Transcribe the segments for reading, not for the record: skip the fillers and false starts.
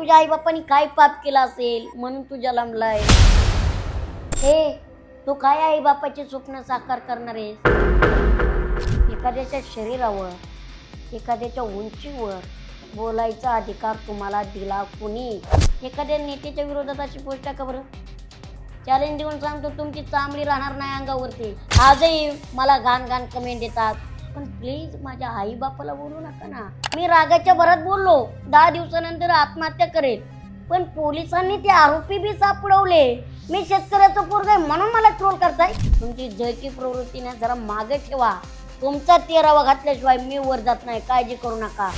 तुझ्या आई बापांनी काय पाप केला असेल म्हणून तू जन्मलाय? हे तू काय आई बापाचे स्वप्न साकार करणार आहेस? एखाद्याच्या शरीरावर, एखाद्याच्या उंचीवर बोलायचा अधिकार तुम्हाला दिला कुणी? एखाद्या नेत्याच्या विरोधात अशी पोस्ट टाका बरं. चॅलेंज देऊन सांगतो, तुमची चांबडी राहणार नाही अंगावरती. आजही मला घाण घाण कमेंट येतात, पण प्लीज माझ्या आई बापाला बोलू नका ना. मी रागाच्या भरात बोललो, 10 दिवसानंतर आत्महत्या करेल, पण पोलिसांनी ते आरोपी बी सापडवले. मी शेतकऱ्याचं पोरग आहे म्हणून मला ट्रोल करताय. तुमची जयची प्रवृत्ती ना जरा मागे ठेवा. तुमचा 13वा घातल्याशिवाय मी वर जात नाही, काळजी करू नका.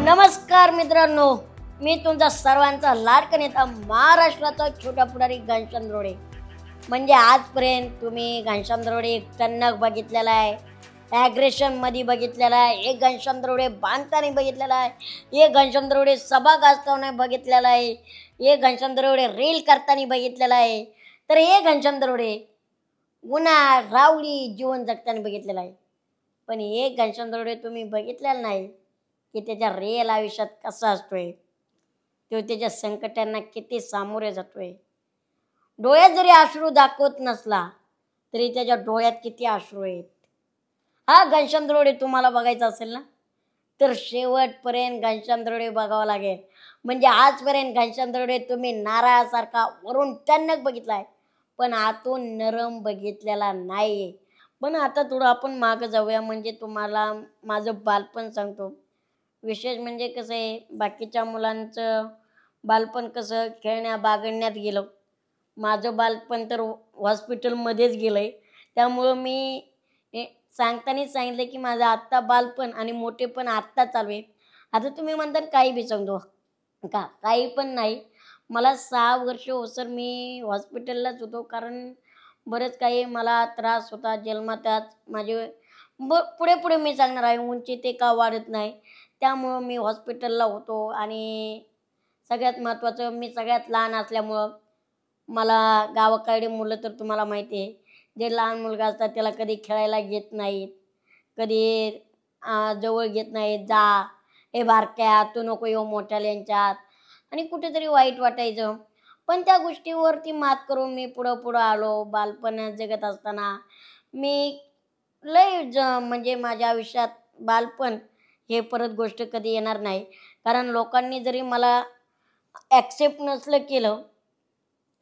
नमस्कार मित्रांनो, मी तुमचा सर्वांचा लाडका नेता, महाराष्ट्राचा छोटा पुढारी घनश्याम दरोडे. म्हणजे आजपर्यंत तुम्ही घनश्याम दरोडे टणक बघितलेला आहे, ॲग्रेशन मध्ये बघितलेला आहे, एक घनश्याम दरोडे बांधताना बघितलेला आहे, एक घनश्याम दरोडे सभा गाजताना बघितलेला आहे, एक घनश्याम दरोडे रील करताना बघितलेला आहे, तर हे घनश्याम दरोडे गुन्हा रावली जीवन जगताना बघितलेला आहे. पण एक घनश्याम दरोडे तुम्ही बघितलेला नाही की त्याच्या रिअल आयुष्यात कसा असतोय, तो त्याच्या संकटांना किती सामोरे जातोय. डोळ्यात जरी अश्रू दाखवत नसला तरी त्याच्या डोळ्यात किती अश्रू आहेत. हा घनश्याम दरोडे तुम्हाला बघायचा असेल ना, तर शेवटपर्यंत घनश्याम दरोडे बघावा लागेल. म्हणजे आजपर्यंत घनश्याम दरोडे तुम्ही नारळासारखा वरून टणक बघितलाय, पण आतून नरम बघितलेला नाही. पण आता थोडं आपण मागं जाऊया. म्हणजे तुम्हाला माझं बालपण सांगतो. विशेष म्हणजे कसं आहे, बाकीच्या मुलांचं बालपण कसं खेळण्या बागडण्यात गेलं, माझं बालपण तर हॉस्पिटलमध्येच गेलं आहे. त्यामुळं मी सांगतानाच सांगितलं की माझं आत्ता बालपण आणि मोठेपण आत्ता चालू आहे. आता तुम्ही म्हणता काही बी सांगतो का, काही पण नाही. मला 6 वर्ष होसर मी हॉस्पिटललाच होतो, कारण बरंच काही मला त्रास होता जन्मताच. माझे पुढे पुढे मी सांगणार आहे, उंची ते का वाढत नाही, त्यामुळं मी हॉस्पिटलला होतो. आणि सगळ्यात महत्त्वाचं, मी सगळ्यात लहान असल्यामुळं मला गावाकडे मुलं तर तुम्हाला माहिती आहे, जे लहान मुलगा असतात त्याला कधी खेळायला घेत नाहीत, कधी जवळ घेत नाहीत. जा हे बारक्या, तू नको येऊ मोठ्याल्यांच्यात, आणि कुठेतरी वाईट वाटायचं. पण त्या गोष्टीवरती मात करून मी पुढं आलो. बालपण जगत असताना मी लय म्हणजे माझ्या आयुष्यात बालपण हे परत गोष्ट कधी येणार नाही. कारण लोकांनी जरी मला ॲक्सेप्ट नसलं केलं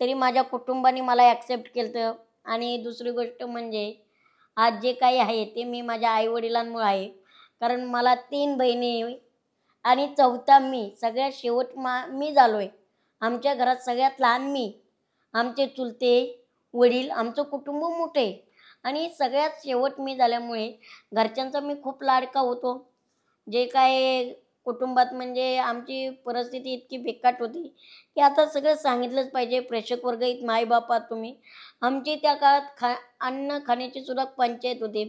तरी माझ्या कुटुंबाने मला ॲक्सेप्ट केलं. आणि दुसरी गोष्ट म्हणजे आज जे काही आहे ते मी माझ्या आईवडिलांमुळे आहे. कारण मला 3 बहिणी आणि 4था मी, सगळ्यात शेवट मी झालो आहे. आमच्या घरात सगळ्यात लहान मी, आमचे चुलते वडील, आमचं कुटुंब मोठे आहे आणि सगळ्यात शेवट मी झाल्यामुळे घरच्यांचा मी खूप लाडका होतो. जे काय कुटुंबात म्हणजे आमची परिस्थिती इतकी बिकट होती की आता सगळं सांगितलंच पाहिजे. प्रेक्षक वर्ग आहेत, मायबापा तुम्ही. आमची त्या काळात अन्न खाण्याची सुद्धा पंचायत होती.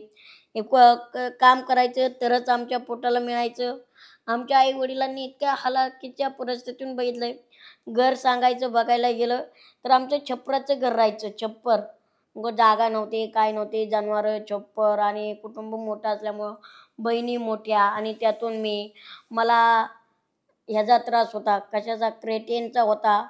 काम करायचं तरच आमच्या पोटाला मिळायचं. आमच्या आई वडिलांनी इतक्या हलाखीच्या परिस्थितीतून बघितलं आहे. घर सांगायचं बघायला गेलं तर आमचं छप्पराचं घर राहायचं. छप्पर जागा नव्हती, काय नव्हते, जनावरं, छप्पर, आणि कुटुंब मोठं असल्यामुळं बहिणी मोठ्या, आणि त्यातून मला ह्याचा त्रास होता. कशाचा? क्रेटिनचा होता.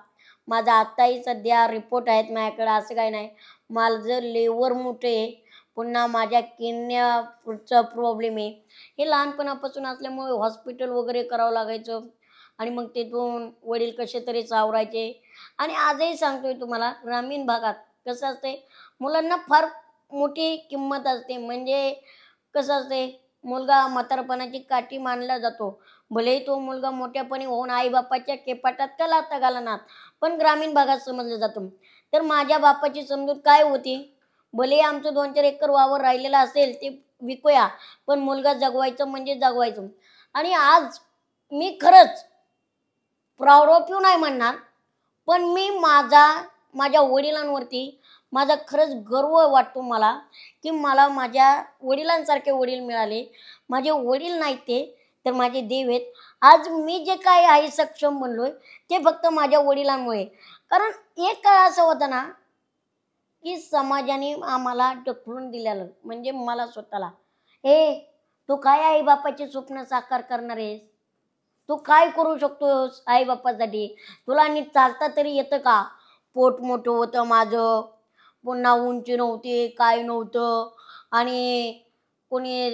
माझा आत्ताही सध्या रिपोर्ट आहेत माझ्याकडे, असं काही नाही. माझं लेवर मोठे, पुन्हा माझ्या किडन्या पुढचा प्रॉब्लेम आहे. हे लहानपणापासून असल्यामुळे हॉस्पिटल वगैरे करावं लागायचं. आणि मग तिथून वडील कसे तरी सावरायचे. आणि आजही सांगतोय तुम्हाला, ग्रामीण भागात कसं असते, मुलांना फार मोठी किंमत असते. म्हणजे कसं असते, मुलगा म्हातारपणाची काठी मानला जातो. भलेही तो मुलगा मोठ्यापणी होऊन आईबापाच्या केपाटात का लाथा घालणार, पण ग्रामीण भागात समजलं जातं. तर माझ्या बापाची समजूत काय होती, भले आमचं 2-4 एकर वावर राहिलेलं असेल ते विकूया, पण मुलगा जगवायचं म्हणजे जगवायचं. आणि आज मी खरंच प्राऊड ऑफ यू नाही म्हणणार, पण मी माझ्या वडिलांवरती माझा खरंच गर्व वाटतो मला, की मला माझ्या वडिलांसारखे वडील मिळाले. माझे वडील नाहीत ते तर माझे देव आहेत. आज मी जे काय आहे सक्षम बनलोय ते फक्त माझ्या वडिलांमुळे. कारण एक काळ असं होतं ना की समाजाने आम्हाला ढकलून दिलेलं, म्हणजे मला स्वतःला, ए तू काय आई बापाचे स्वप्न साकार करणार आहेस, तू काय करू शकतोस आई बापासाठी, तुला नीट चालता तरी येतं का. पोट मोठं होतं माझं, पुन्हा उंची नव्हती, काय नव्हतं. आणि कोणी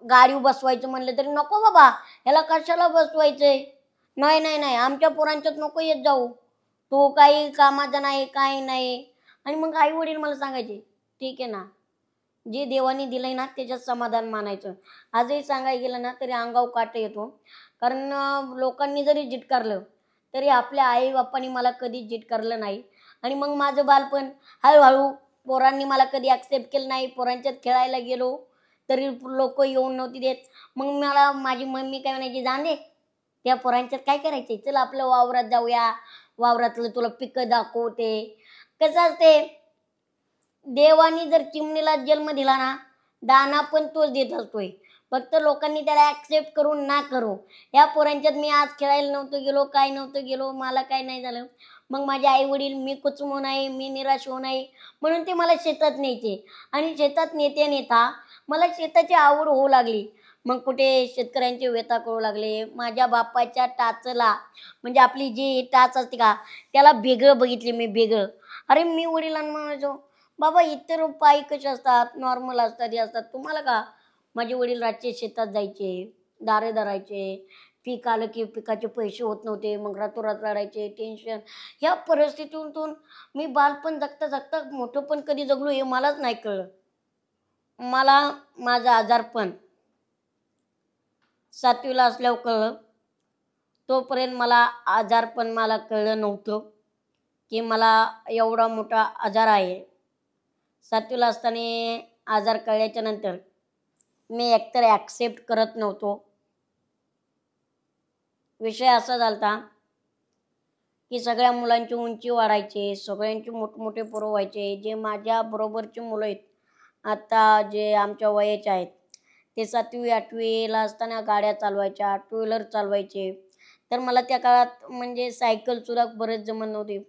गाडी बसवायचं म्हणलं तरी नको बाबा, ह्याला कशाला बसवायचंय, नाही नाही नाही आमच्या पोरांच्यात नको येत जाऊ, तू काही कामाचा नाही काही नाही. आणि मग आई वडील मला सांगायचे ठीक आहे ना, जे देवाने दिलंय ना त्याच्यात समाधान मानायचं. आजही सांगायला गेलं ना तरी अंगावर काटा येतो. कारण लोकांनी जरी जिटकारलं तरी आपल्या आई बापांनी मला कधी जिटकारलं नाही. आणि मग माझं बालपण हळूहळू पोरांनी मला कधी ॲक्सेप्ट केलं नाही. पोरांच्यात खेळायला गेलो तरी लोक येऊन नव्हती देत. मग मला माझी मम्मी काय म्हणायची, जाण दे त्या पोरांच्यात काय करायचे, चल आपलं वावरात जाऊया, वावरातलं तुला पिकं दाखवते. कसं असते, देवानी जर चिमणीला जन्म दिला ना दाना पण तोच देत असतोय, फक्त लोकांनी त्याला ॲक्सेप्ट करून ना करू. या पोरांच्यात मी आज खेळायला नव्हतं गेलो, काय नव्हतं गेलो, मला काय नाही झालं. मग माझे आई वडील, मी कुचमू नाही, मी निराश होऊ नाही म्हणून ते मला शेतात न्यायचे. आणि शेतात नेता नेता मला शेताची आवड होऊ लागली. मग कुठे शेतकऱ्यांचे व्यथा करू लागले. माझ्या बापाच्या टाचला, म्हणजे आपली जी टाच असते का त्याला भेगळं बघितले मी, भेगळं. अरे मी वडिलांना म्हणायचो, बाबा इतर पायी कसे असतात, नॉर्मल असतात, हे असतात, तुम्हाला का. माझे वडील रातचे शेतात जायचे, दारे धरायचे, पीक आलं की पिकाचे पैसे होत नव्हते, मग रातोरात रडायचे, टेन्शन. ह्या परिस्थितीतून मी बालपण जगता जगता मोठं पण कधी जगलो हे मलाच नाही कळलं. मला माझं आजारपण 7वीला असल्यावर कळलं. तोपर्यंत मला आजारपण मला कळलं नव्हतं की मला एवढा मोठा आजार आहे. 7वीला असताना आजार कळल्याच्या नंतर मी एकतर ॲक्सेप्ट करत नव्हतो. विषय असा झाला की सगळ्या मुलांची उंची वाढायची, सगळ्यांची मोठमोठे पोरं व्हायचे. जे माझ्या बरोबरची मुलं आहेत आता, जे आमच्या वयाचे आहेत, ते 7वी 8वीला असताना गाड्या चालवायच्या, टू व्हीलर चालवायचे. तर मला त्या काळात म्हणजे सायकलसुद्धा बरेच जमत नव्हते.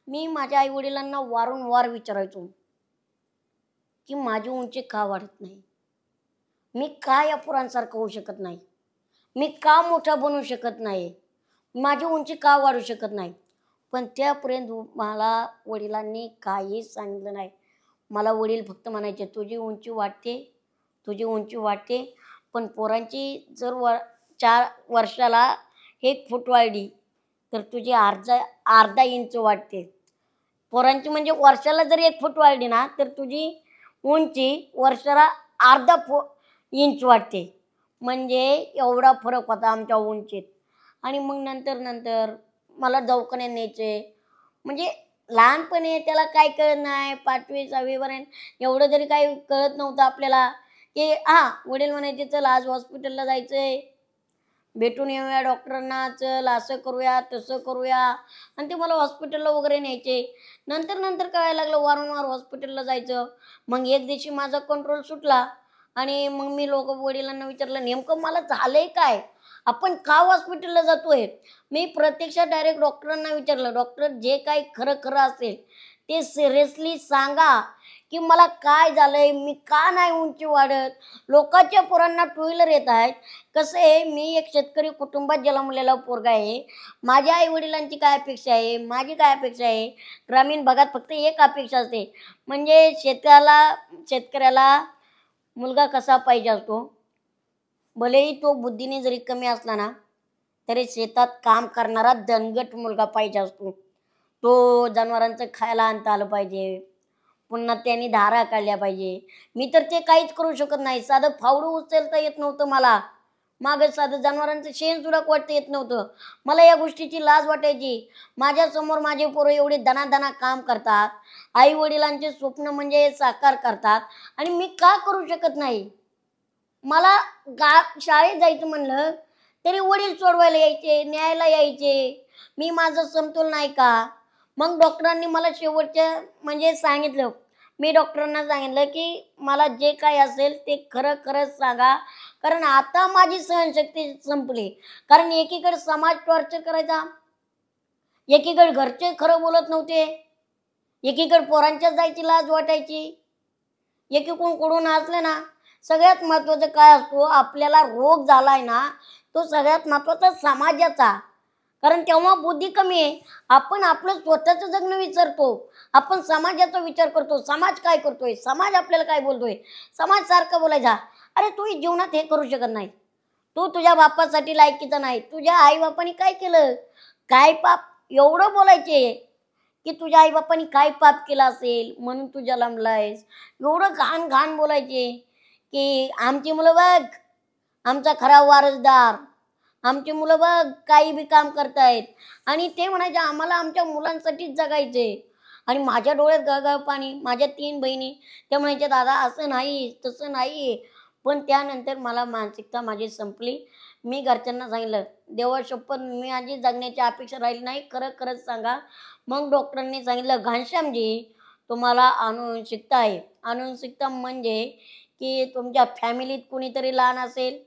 मी माझ्या आईवडिलांना वारंवार विचारायचो की माझी उंची का वाढत नाही, मी का या पोरांसारखं होऊ शकत नाही, मी का मोठा बनू शकत नाही, माझी उंची का वाढू शकत नाही. पण त्यापर्यंत मला वडिलांनी काही सांगितलं नाही. मला वडील फक्त म्हणायचे, तुझी उंची वाढते, तुझी उंची वाढते, पण पोरांची जर 4 वर्षाला 1 फूट वाढली तर तुझी अर्धा इंच वाढते. पोरांची म्हणजे वर्षाला जर 1 फूट वाढली ना तर तुझी उंची वर्षाला अर्धा इंच वाढते. म्हणजे एवढा फरक होता आमच्या उंचीत. आणि मग नंतर नंतर मला दवाखान्यात न्यायचे. म्हणजे लहानपणी त्याला काय कळत नाही, 5वी 6वी पर्यंत एवढं जरी काही कळत नव्हतं आपल्याला की वडील म्हणायचे चल आज हॉस्पिटलला जायचंय, भेटून येऊया डॉक्टरांना, चल असं करूया तसं करूया. आणि ते मला हॉस्पिटलला वगैरे न्यायचे. नंतर नंतर कळायला लागलं वारंवार हॉस्पिटलला जायचं. मग एक दिवशी माझा कंट्रोल सुटला आणि मग मी वडिलांना विचारलं नेमकं मला झालंय काय, आपण का हॉस्पिटलला जातोय. मी प्रत्यक्षात डायरेक्ट डॉक्टरांना विचारलं, डॉक्टर जे काही खरं खरं असेल ते सिरियसली सांगा की मला काय झालंय, मी का नाही उंची वाढत. लोकांच्या पोरांना टू व्हीलर येत आहेत. कसं आहे, मी एक शेतकरी कुटुंबात जन्मलेला पोरगा आहे. माझ्या आई वडिलांची काय अपेक्षा आहे, माझी काय अपेक्षा आहे. ग्रामीण भागात फक्त एक अपेक्षा असते, म्हणजे शेतकऱ्याला मुलगा कसा पाहिजे असतो, भलेही तो बुद्धीने जरी कमी असला ना तरी शेतात काम करणारा दणगट मुलगा पाहिजे असतो. तो जनावरांचं खायला आणता आलं पाहिजे, पुन्हा त्यांनी धारा काढल्या पाहिजे. मी तर ते काहीच करू शकत नाही. साधं फावडं उचलता येत नव्हतं मला, मागं साधं जनावरांचं शेण सुद्धा वाटता येत नव्हतं. मला या गोष्टीची लाज वाटायची. माझ्यासमोर माझे पोरं एवढे दणादणा काम करतात, आई वडिलांचे स्वप्न म्हणजे साकार करतात, आणि मी का करू शकत नाही. मला शाळेत जायचं म्हणलं तरी वडील सोडवायला यायचे, न्यायला यायचे. मी माझं समतोल नाही का. मग डॉक्टरांनी मला शेवटच्या म्हणजे सांगितलं, मी डॉक्टरांना सांगितलं की मला जे काही असेल ते खरं खरंच सांगा, कारण आता माझी सहनशक्ती संपली. कारण एकीकडे समाज टॉर्चर करायचा, एकीकडे घरचे खरं बोलत नव्हते, एकीकडे पोरांच्याच जायची लाज वाटायची, एकीकडून कुठून असलं ना. सगळ्यात महत्वाचं काय असतो, आपल्याला रोग झालाय ना, तो सगळ्यात महत्वाचा समाजाचा. कारण तेव्हा बुद्धी कमी आहे. आपण आपलं स्वतःचं जगणं विसरतो, आपण समाजाचा विचार करतो. समाज काय करतोय, समाज आपल्याला काय बोलतोय. समाज सारखं बोलायचा, अरे तू जीवनात हे करू शकत नाही, तू तुझ्या बापासाठी लायकीचा नाही, तुझ्या आई बापाने काय केलं, काय पाप, एवढं बोलायचे की तुझ्या आई बापाने काय पाप केलं असेल म्हणून तू जन्मलायस. एवढं घाण घाण बोलायचे की आमची मुलं बघ, आमचा खरा वारसदार, आमची मुलं बघ काही बी काम करतायत. आणि ते म्हणायचे आम्हाला आमच्या मुलांसाठीच जगायचे. आणि माझ्या डोळ्यात गळगळ पाणी. माझ्या 3 बहिणी त्या म्हणायच्या दादा असं नाही तसं नाही. पण त्यानंतर मला मानसिकता माझी संपली. मी घरच्यांना सांगितलं, देवा शपथ मी माझी जगण्याची अपेक्षा राहिली नाही, खरं खरंच सांगा. मग डॉक्टरांनी सांगितलं घनश्यामजी तुम्हाला अनुवंशिकता आहे. अनुवंशिकता म्हणजे की तुमच्या फॅमिलीत कुणीतरी लहान असेल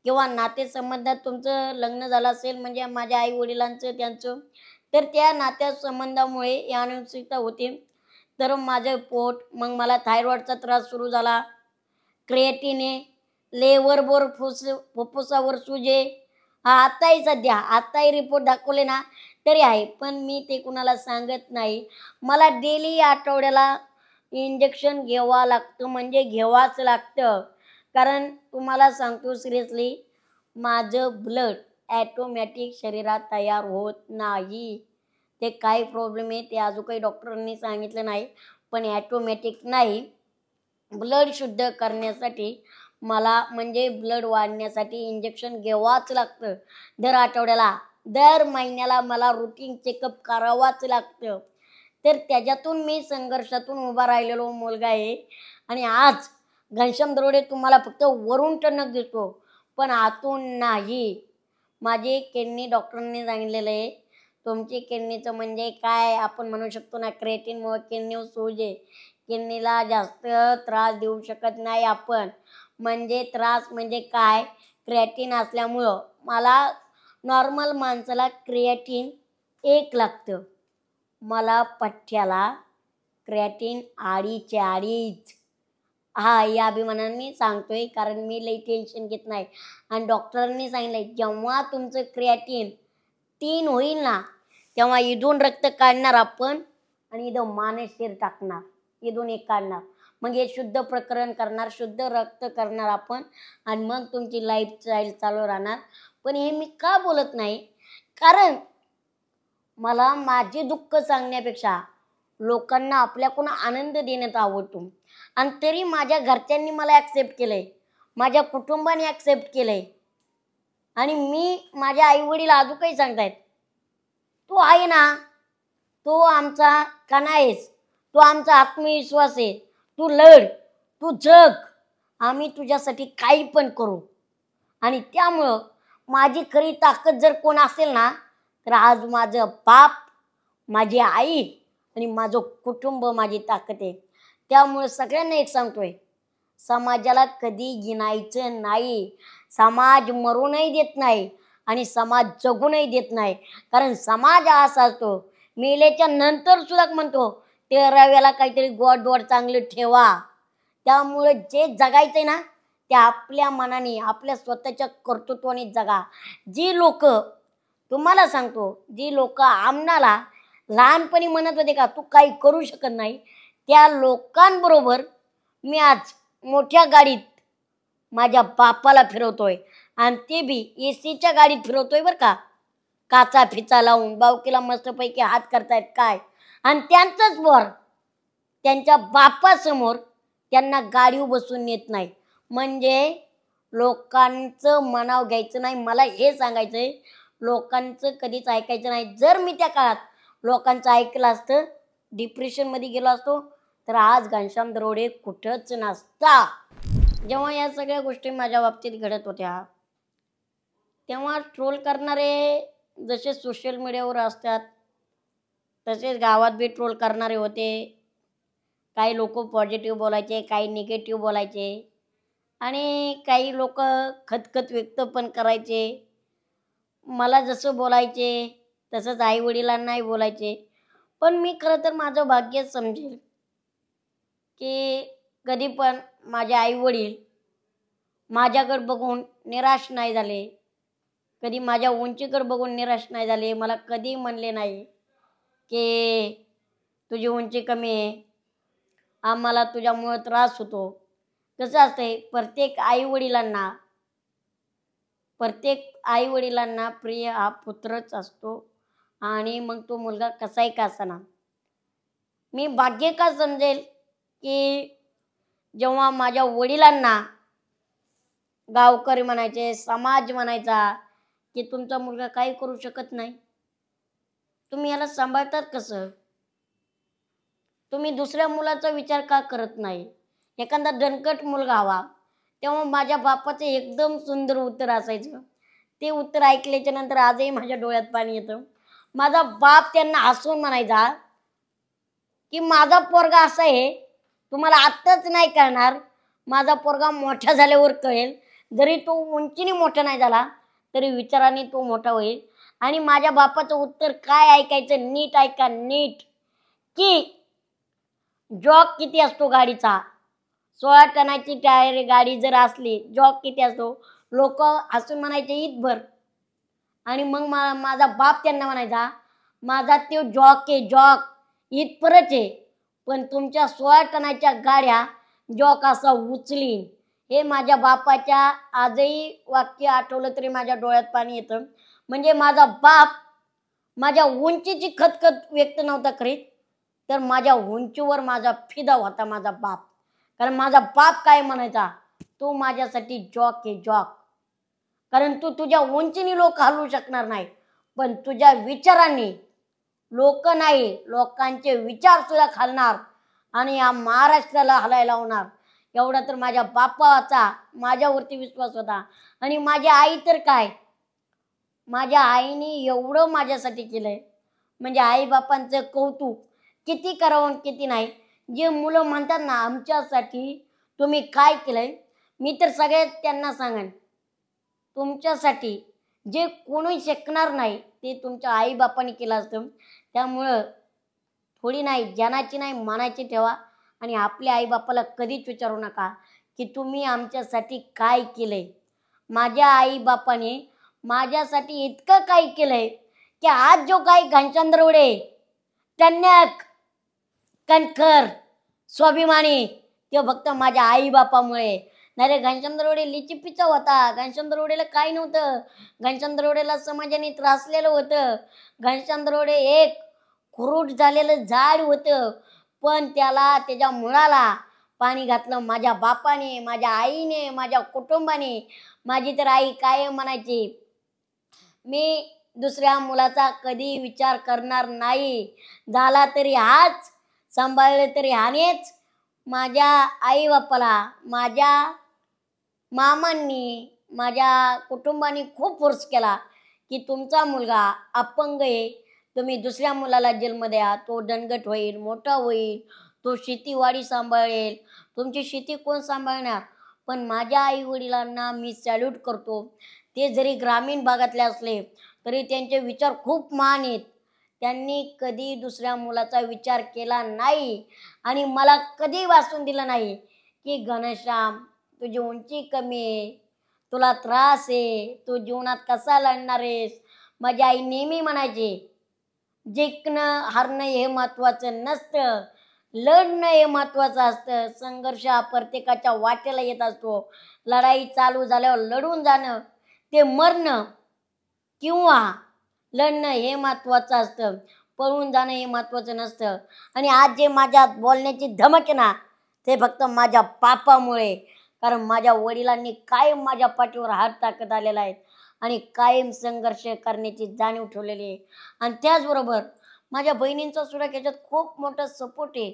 किंवा नातेसंबंधात तुमचं लग्न झालं असेल, म्हणजे माझ्या आई वडिलांचं त्यांचं, तर त्या नात्यासंबंधामुळे या अनुवंशिकता होती. तर माझं पोट, मग मला थायरॉइडचा त्रास सुरू झाला, क्रिएटिने, लेवरवर फुफ्फुसावर सुजे. हा आताही सध्या आताही रिपोर्ट दाखवले ना तरी आहे, पण मी ते कुणाला सांगत नाही. मला डेली आठवड्याला इंजेक्शन घ्यावं लागतं, म्हणजे घ्यावाच लागतं. कारण तुम्हाला सांगतो सिरियसली, माझं ब्लड ॲटोमॅटिक शरीरात तयार होत नाही. ते काय प्रॉब्लेम आहे ते अजून काही डॉक्टरांनी सांगितलं नाही, पण ॲटोमॅटिक नाही. ब्लड शुद्ध करण्यासाठी मला, म्हणजे ब्लड वाढण्यासाठी इंजेक्शन घ्यावाच लागतं दर आठवड्याला, दर महिन्याला मला रुटीन चेकअप करावाच लागतं. तर त्याच्यातून मी संघर्षातून उभा राहिलेलो मुलगा आहे. आणि आज घनश्याम दरोडे तुम्हाला फक्त वरून टणक दिसतो, पण आतून नाही. माझी किडनी डॉक्टरांनी सांगितलेलं आहे, तुमची किडनीचं म्हणजे काय आपण म्हणू शकतो ना, क्रिएटिनमुळे किडनीवर सूज आहे. किडनीला जास्त त्रास देऊ शकत नाही आपण. म्हणजे त्रास म्हणजे काय, क्रिएटिन असल्यामुळं मला नॉर्मल माणसाला क्रिएटिन 1 लागतं, मला पठ्ठ्याला क्रिएटिन 2.5. हा या अभिमानाने मी सांगतोय, कारण मी लई टेन्शन घेत नाही. आणि डॉक्टरांनी सांगितलंय जेव्हा तुमचं क्रिएटिन 3 होईल ना, तेव्हा इथून रक्त काढणार आपण आणि इथं मानेशिर टाकणार, इथून एक काढणार. मग हे शुद्ध प्रकरण करणार, शुद्ध रक्त करणार आपण, आणि मग तुमची लाईफस्टाईल चालू राहणार. पण हे मी का बोलत नाही, कारण मला माझे दुःख सांगण्यापेक्षा लोकांना आपल्याकडून आनंद देण्यात आवडतो. आणि तरी माझ्या घरच्यांनी मला ॲक्सेप्ट केलंय, माझ्या कुटुंबाने ॲक्सेप्ट केलंय. आणि मी, माझ्या आईवडील अजून काही सांगतायत, तू आहे ना, तू आमचा कणा आहेस, तू आमचा आत्मविश्वास आहे, तू लढ, तू जग, आम्ही तुझ्यासाठी काही पण करू. आणि त्यामुळं माझी खरी ताकद जर कोण असेल ना, तर आज माझं बाप, माझी आई आणि माझं कुटुंब माझी ताकद आहे. त्यामुळे सगळ्यांना एक सांगतोय, समाजाला कधी गिनायचं नाही. समाज मरूनही देत नाही आणि समाज जगूनही देत नाही. कारण समाज असा असतो, मेल्याच्या नंतर सुद्धा म्हणतो 13व्याला काहीतरी गोड चांगलं ठेवा. त्यामुळे जे जगायचंय ना, ते आपल्या मनाने, आपल्या स्वतःच्या कर्तृत्वाने जगा. जी लोक, तुम्हाला सांगतो, जी लोक आम्हाला लहानपणी म्हणत होते का तू काही करू शकत नाही, त्या लोकांबरोबर मी आज मोठ्या गाडीत माझ्या बापाला फिरवतोय. आणि ते बी एसीच्या गाडीत फिरवतोय बरं का, काचा फिचा लावून. बावकीला मस्तपैकी हात करतायत काय, आणि त्यांचंच वर त्यांच्या बापासमोर त्यांना गाडीवर बसून नेत नाही. म्हणजे लोकांचं मनाव घ्यायचं नाही. मला हे सांगायचंय, लोकांचं कधीच ऐकायचं नाही. जर मी त्या काळात लोकांचं ऐकलं असतं, डिप्रेशनमध्ये गेलो असतो, तर आज घनश्याम दरोडे कुठंच नसता. जेव्हा या सगळ्या गोष्टी माझ्या बाबतीत घडत होत्या, तेव्हा ट्रोल करणारे जसे सोशल मीडियावर असतात, तसेच गावात बी ट्रोल करणारे होते. काही लोक पॉझिटिव्ह बोलायचे, काही निगेटिव्ह बोलायचे आणि काही लोक खतखत व्यक्त पण करायचे. मला जसं बोलायचे तसंच आईवडिलांनाही बोलायचे. पण मी खरं तर माझं भाग्य समजेल की कधी पण माझे आईवडील माझ्याकडे बघून निराश नाही झाले, कधी माझ्या उंचीकडे बघून निराश नाही झाले. मला कधी म्हणले नाही की तुझी उंची कमी आहे, आम्हाला तुझ्यामुळं त्रास होतो. कसं असते, प्रत्येक आईवडिलांना प्रिय हा पुत्रच असतो आणि मग तो मुलगा कसाही का असेना. मी भाग्य का समजेल की जेव्हा माझ्या वडिलांना गावकरी म्हणायचे, समाज म्हणायचा की तुमचा मुलगा काही करू शकत नाही, तुम्ही याला सांभाळतात कसं, तुम्ही दुसऱ्या मुलाचा विचार का करत नाही, एखादा दणकट मुलगा हवा. तेव्हा माझ्या बापाचं एकदम सुंदर उत्तर असायचं. ते उत्तर ऐकल्याच्या नंतर आजही माझ्या डोळ्यात पाणी येतं. माझा बाप त्यांना हसून म्हणायचा की माझा पोरगा असा आहे, तुम्हाला आत्ताच नाही कळणार, माझा पोरगा मोठा झाल्यावर कळेल. जरी तो उंचीने मोठा नाही झाला तरी विचाराने तो मोठा होईल. आणि माझ्या बापाचं उत्तर काय ऐकायचं, नीट ऐका, नीट, की जॉक किती असतो गाडीचा, 16 टनाची टायर गाडी जर असली, जॉक किती असतो, लोक हसून म्हणायचे ईदभर. आणि मग माझा बाप त्यांना म्हणायचा, माझा तो जॉक आहे, जॉक इथपर्यंत आहे, पण तुमच्या 16 टनाच्या गाड्या जॉक असा उचलीन. हे माझ्या बापाच्या आजही वाक्य आठवलं तरी माझ्या डोळ्यात पाणी येतं. म्हणजे माझा बाप माझ्या उंचीची खतखत व्यक्त नव्हता करीत, तर माझ्या उंचीवर माझा फिदा होता माझा बाप. कारण माझा बाप काय म्हणायचा, तू माझ्यासाठी जॉक आहे, जॉक. कारण तू तुझ्या उंचीने लोक हलवू शकणार नाही, पण तुझ्या विचारांनी लोक नाही, लोकांचे विचार सुद्धा खालणार आणि या महाराष्ट्राला हलायला लावणार. एवढा तर माझ्या बापाचा माझ्यावरती विश्वास होता. आणि माझी आई तर काय, माझ्या आईने एवढं माझ्यासाठी केलंय, म्हणजे आई बापांचं कौतुक किती करावं किती नाही. जे मुलं म्हणतात ना आमच्यासाठी तुम्ही काय केलंय, मी तर सगळ्यात त्यांना सांगेन, तुमच्यासाठी जे कोणी शिकणार नाही ते तुमच्या आई बापाने केलं असतं. त्यामुळं थोडी नाही, जनाची नाही, मनाची ठेवा. आणि आपल्या आई बापाला कधीच विचारू नका की तुम्ही आमच्यासाठी काय केलंय. माझ्या आई बापाने माझ्यासाठी इतकं काही केलंय की आज जो काही घनचंद्रवडे, टणक, कणखर, स्वाभिमानी, ते फक्त माझ्या आई बापामुळे. नाही रे, घनचंद्रवडे लिचिपिचा होता, घनचंद्रवडेला काही नव्हतं, घनचंद्रवडेला समाजाने त्रासलेलं होतं. घनचंद्रवडे एक खुरूट झालेलं झाड होतं, पण त्याला त्याच्या मुळाला पाणी घातलं माझ्या बापाने, माझ्या आईने, माझ्या कुटुंबाने. माझी तर आई काय म्हणायची, मी दुसऱ्या मुलाचा कधी विचार करणार नाही, झाला तरी हाच, सांभाळले तरी हानेच. माझ्या आई बापाला माझ्या मामांनी, माझ्या कुटुंबाने खूप फोर्स केला की तुमचा मुलगा अपंग आहे, तुम्ही दुसऱ्या मुलाला जन्म द्या, तो दणगट होईल, मोठा होईल, तो शेतीवाडी सांभाळेल, तुमची शेती कोण सांभाळणार. पण माझ्या आई वडिलांना मी सॅल्यूट करतो. ते जरी ग्रामीण भागातले असले तरी त्यांचे विचार खूप महान आहेत. त्यांनी कधी दुसऱ्या मुलाचा विचार केला नाही आणि मला कधी वाचून दिलं नाही की घनश्याम तुझी उंची कमी आहे, तुला त्रास आहे, तू जीवनात कसा लढणार आहेस. माझी आई नेहमी म्हणायची, जिंकणं हारणं हे महत्त्वाचं नसतं, लढणं हे महत्त्वाचं असतं. संघर्ष हा प्रत्येकाच्या वाटेला येत असतो. लढाई चालू झाल्यावर लढून जाणं ते मरणं किंवा लढणं हे महत्त्वाचं असतं, पळून जाणं हे महत्त्वाचं नसतं. आणि आज जे माझ्या बोलण्याची धमक आहे ना, ते फक्त माझ्या बापामुळे. कारण माझ्या वडिलांनी कायम माझ्या पाठीवर हात टाकत आलेला आहे आणि कायम संघर्ष करण्याची जाणीव ठेवलेली आहे. आणि त्याचबरोबर माझ्या बहिणींचा सुद्धा याच्यात खूप मोठा सपोर्ट आहे.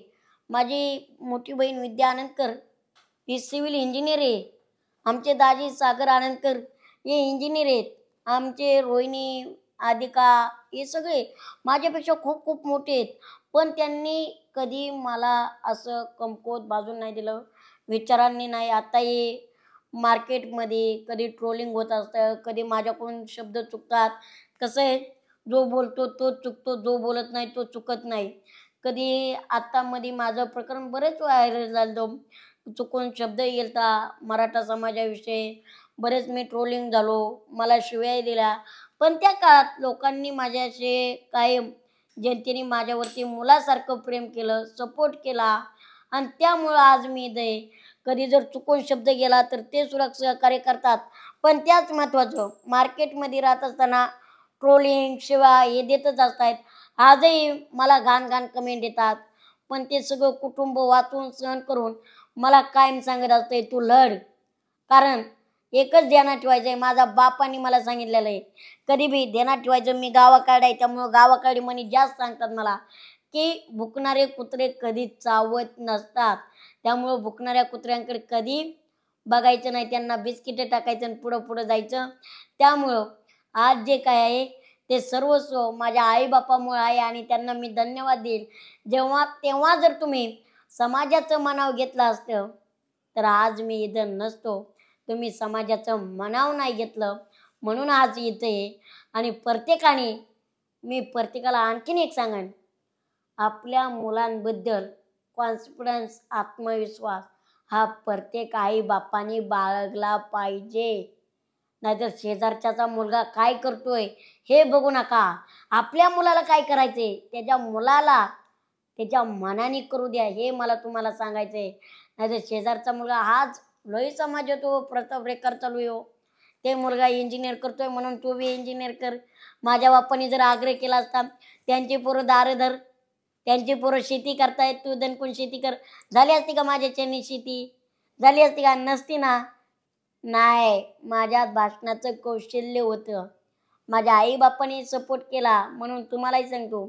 माझी मोठी बहीण विद्या आनंदकर ही सिव्हिल इंजिनियर आहे, आमचे दाजी सागर आनंदकर हे इंजिनियर आहेत, आमचे रोहिणी आदिका हे सगळे माझ्यापेक्षा खूप खूप मोठे आहेत, पण त्यांनी कधी मला असं कमकुवत बाजून नाही दिलं, विचारांनी नाही. आताही मार्केटमध्ये कधी ट्रोलिंग होत असतं, कधी माझ्याकडून शब्द चुकतात. कसं आहे, जो बोलतो तो चुकतो, जो बोलत नाही तो चुकत नाही. कधी आत्तामध्ये माझं प्रकरण बरेच व्हायरल झालं, चुकून शब्द गेलता मराठा समाजाविषयी, बरेच मी ट्रोलिंग झालो, मला शिव्या दिल्या. पण त्या काळात लोकांनी माझ्याशी कायम जनतेने माझ्यावरती मुलासारखं प्रेम केलं, सपोर्ट केला आणि त्यामुळं आज मी इथे आहे. कधी जर चुकून शब्द गेला तर ते सुद्धा सहकार्य करतात. पण त्याच महत्त्वाचं, मार्केटमध्ये राहत असताना ट्रोलिंग शिव्या हे देतच असतात. आजही मला घाण घाण कमेंट येतात, पण ते सगळं कुटुंब वाचून सहन करून मला कायम सांगत असते, तू लढ. कारण एकच ध्यानात ठेवायचं आहे, माझा बापाने मला सांगितलेलं आहे, कधी बी ध्यानात ठेवायचं. मी गावाकडे आहे, त्यामुळं गावाकडे म्हणे जास्त सांगतात मला की भुकणारे कुत्रे कधी चावत नसतात. त्यामुळं भुकणाऱ्या कुत्र्यांकडे कधी बघायचं नाही, त्यांना बिस्किटं टाकायचं आणि पुढं पुढं जायचं. त्यामुळं आज जे काय आहे ते सर्वस्व माझ्या आईबापामुळे आहे आणि त्यांना मी धन्यवाद देईल. तेव्हा जर तुम्ही समाजाचं मनाव घेतलं असतं तर आज मी इथं नसतो. तुम्ही समाजाचं मनाव नाही घेतलं म्हणून आज इथे आहे. आणि मी प्रत्येकाला आणखीन एक सांगेन, आपल्या मुलांबद्दल कॉन्फिडन्स, आत्मविश्वास हा प्रत्येक आई बापाने बाळगला पाहिजे. नाहीतर शेजारच्याचा मुलगा काय करतोय हे बघू नका. आपल्या मुलाला काय करायचंय त्याच्या मुलाला त्याच्या मनाने करू द्या, हे मला तुम्हाला सांगायचंय. नाहीतर शेजारचा मुलगा हाच लई समाज येतो, प्रताप रेकर चालू येऊ, ते मुलगा इंजिनियर करतोय म्हणून तू बी इंजिनियर कर. माझ्या बापाने जर आग्रह केला असता, त्यांची पोरं दारे धर, त्यांची पोरं शेती करतायत, तू दणकून शेती कर, झाली असती का माझ्याच्यानी शेती? झाली असती का? नसती ना. नाही, माझ्या भाषणाचं कौशल्य होतं, माझ्या आईबापाने सपोर्ट केला. म्हणून तुम्हालाही सांगतो,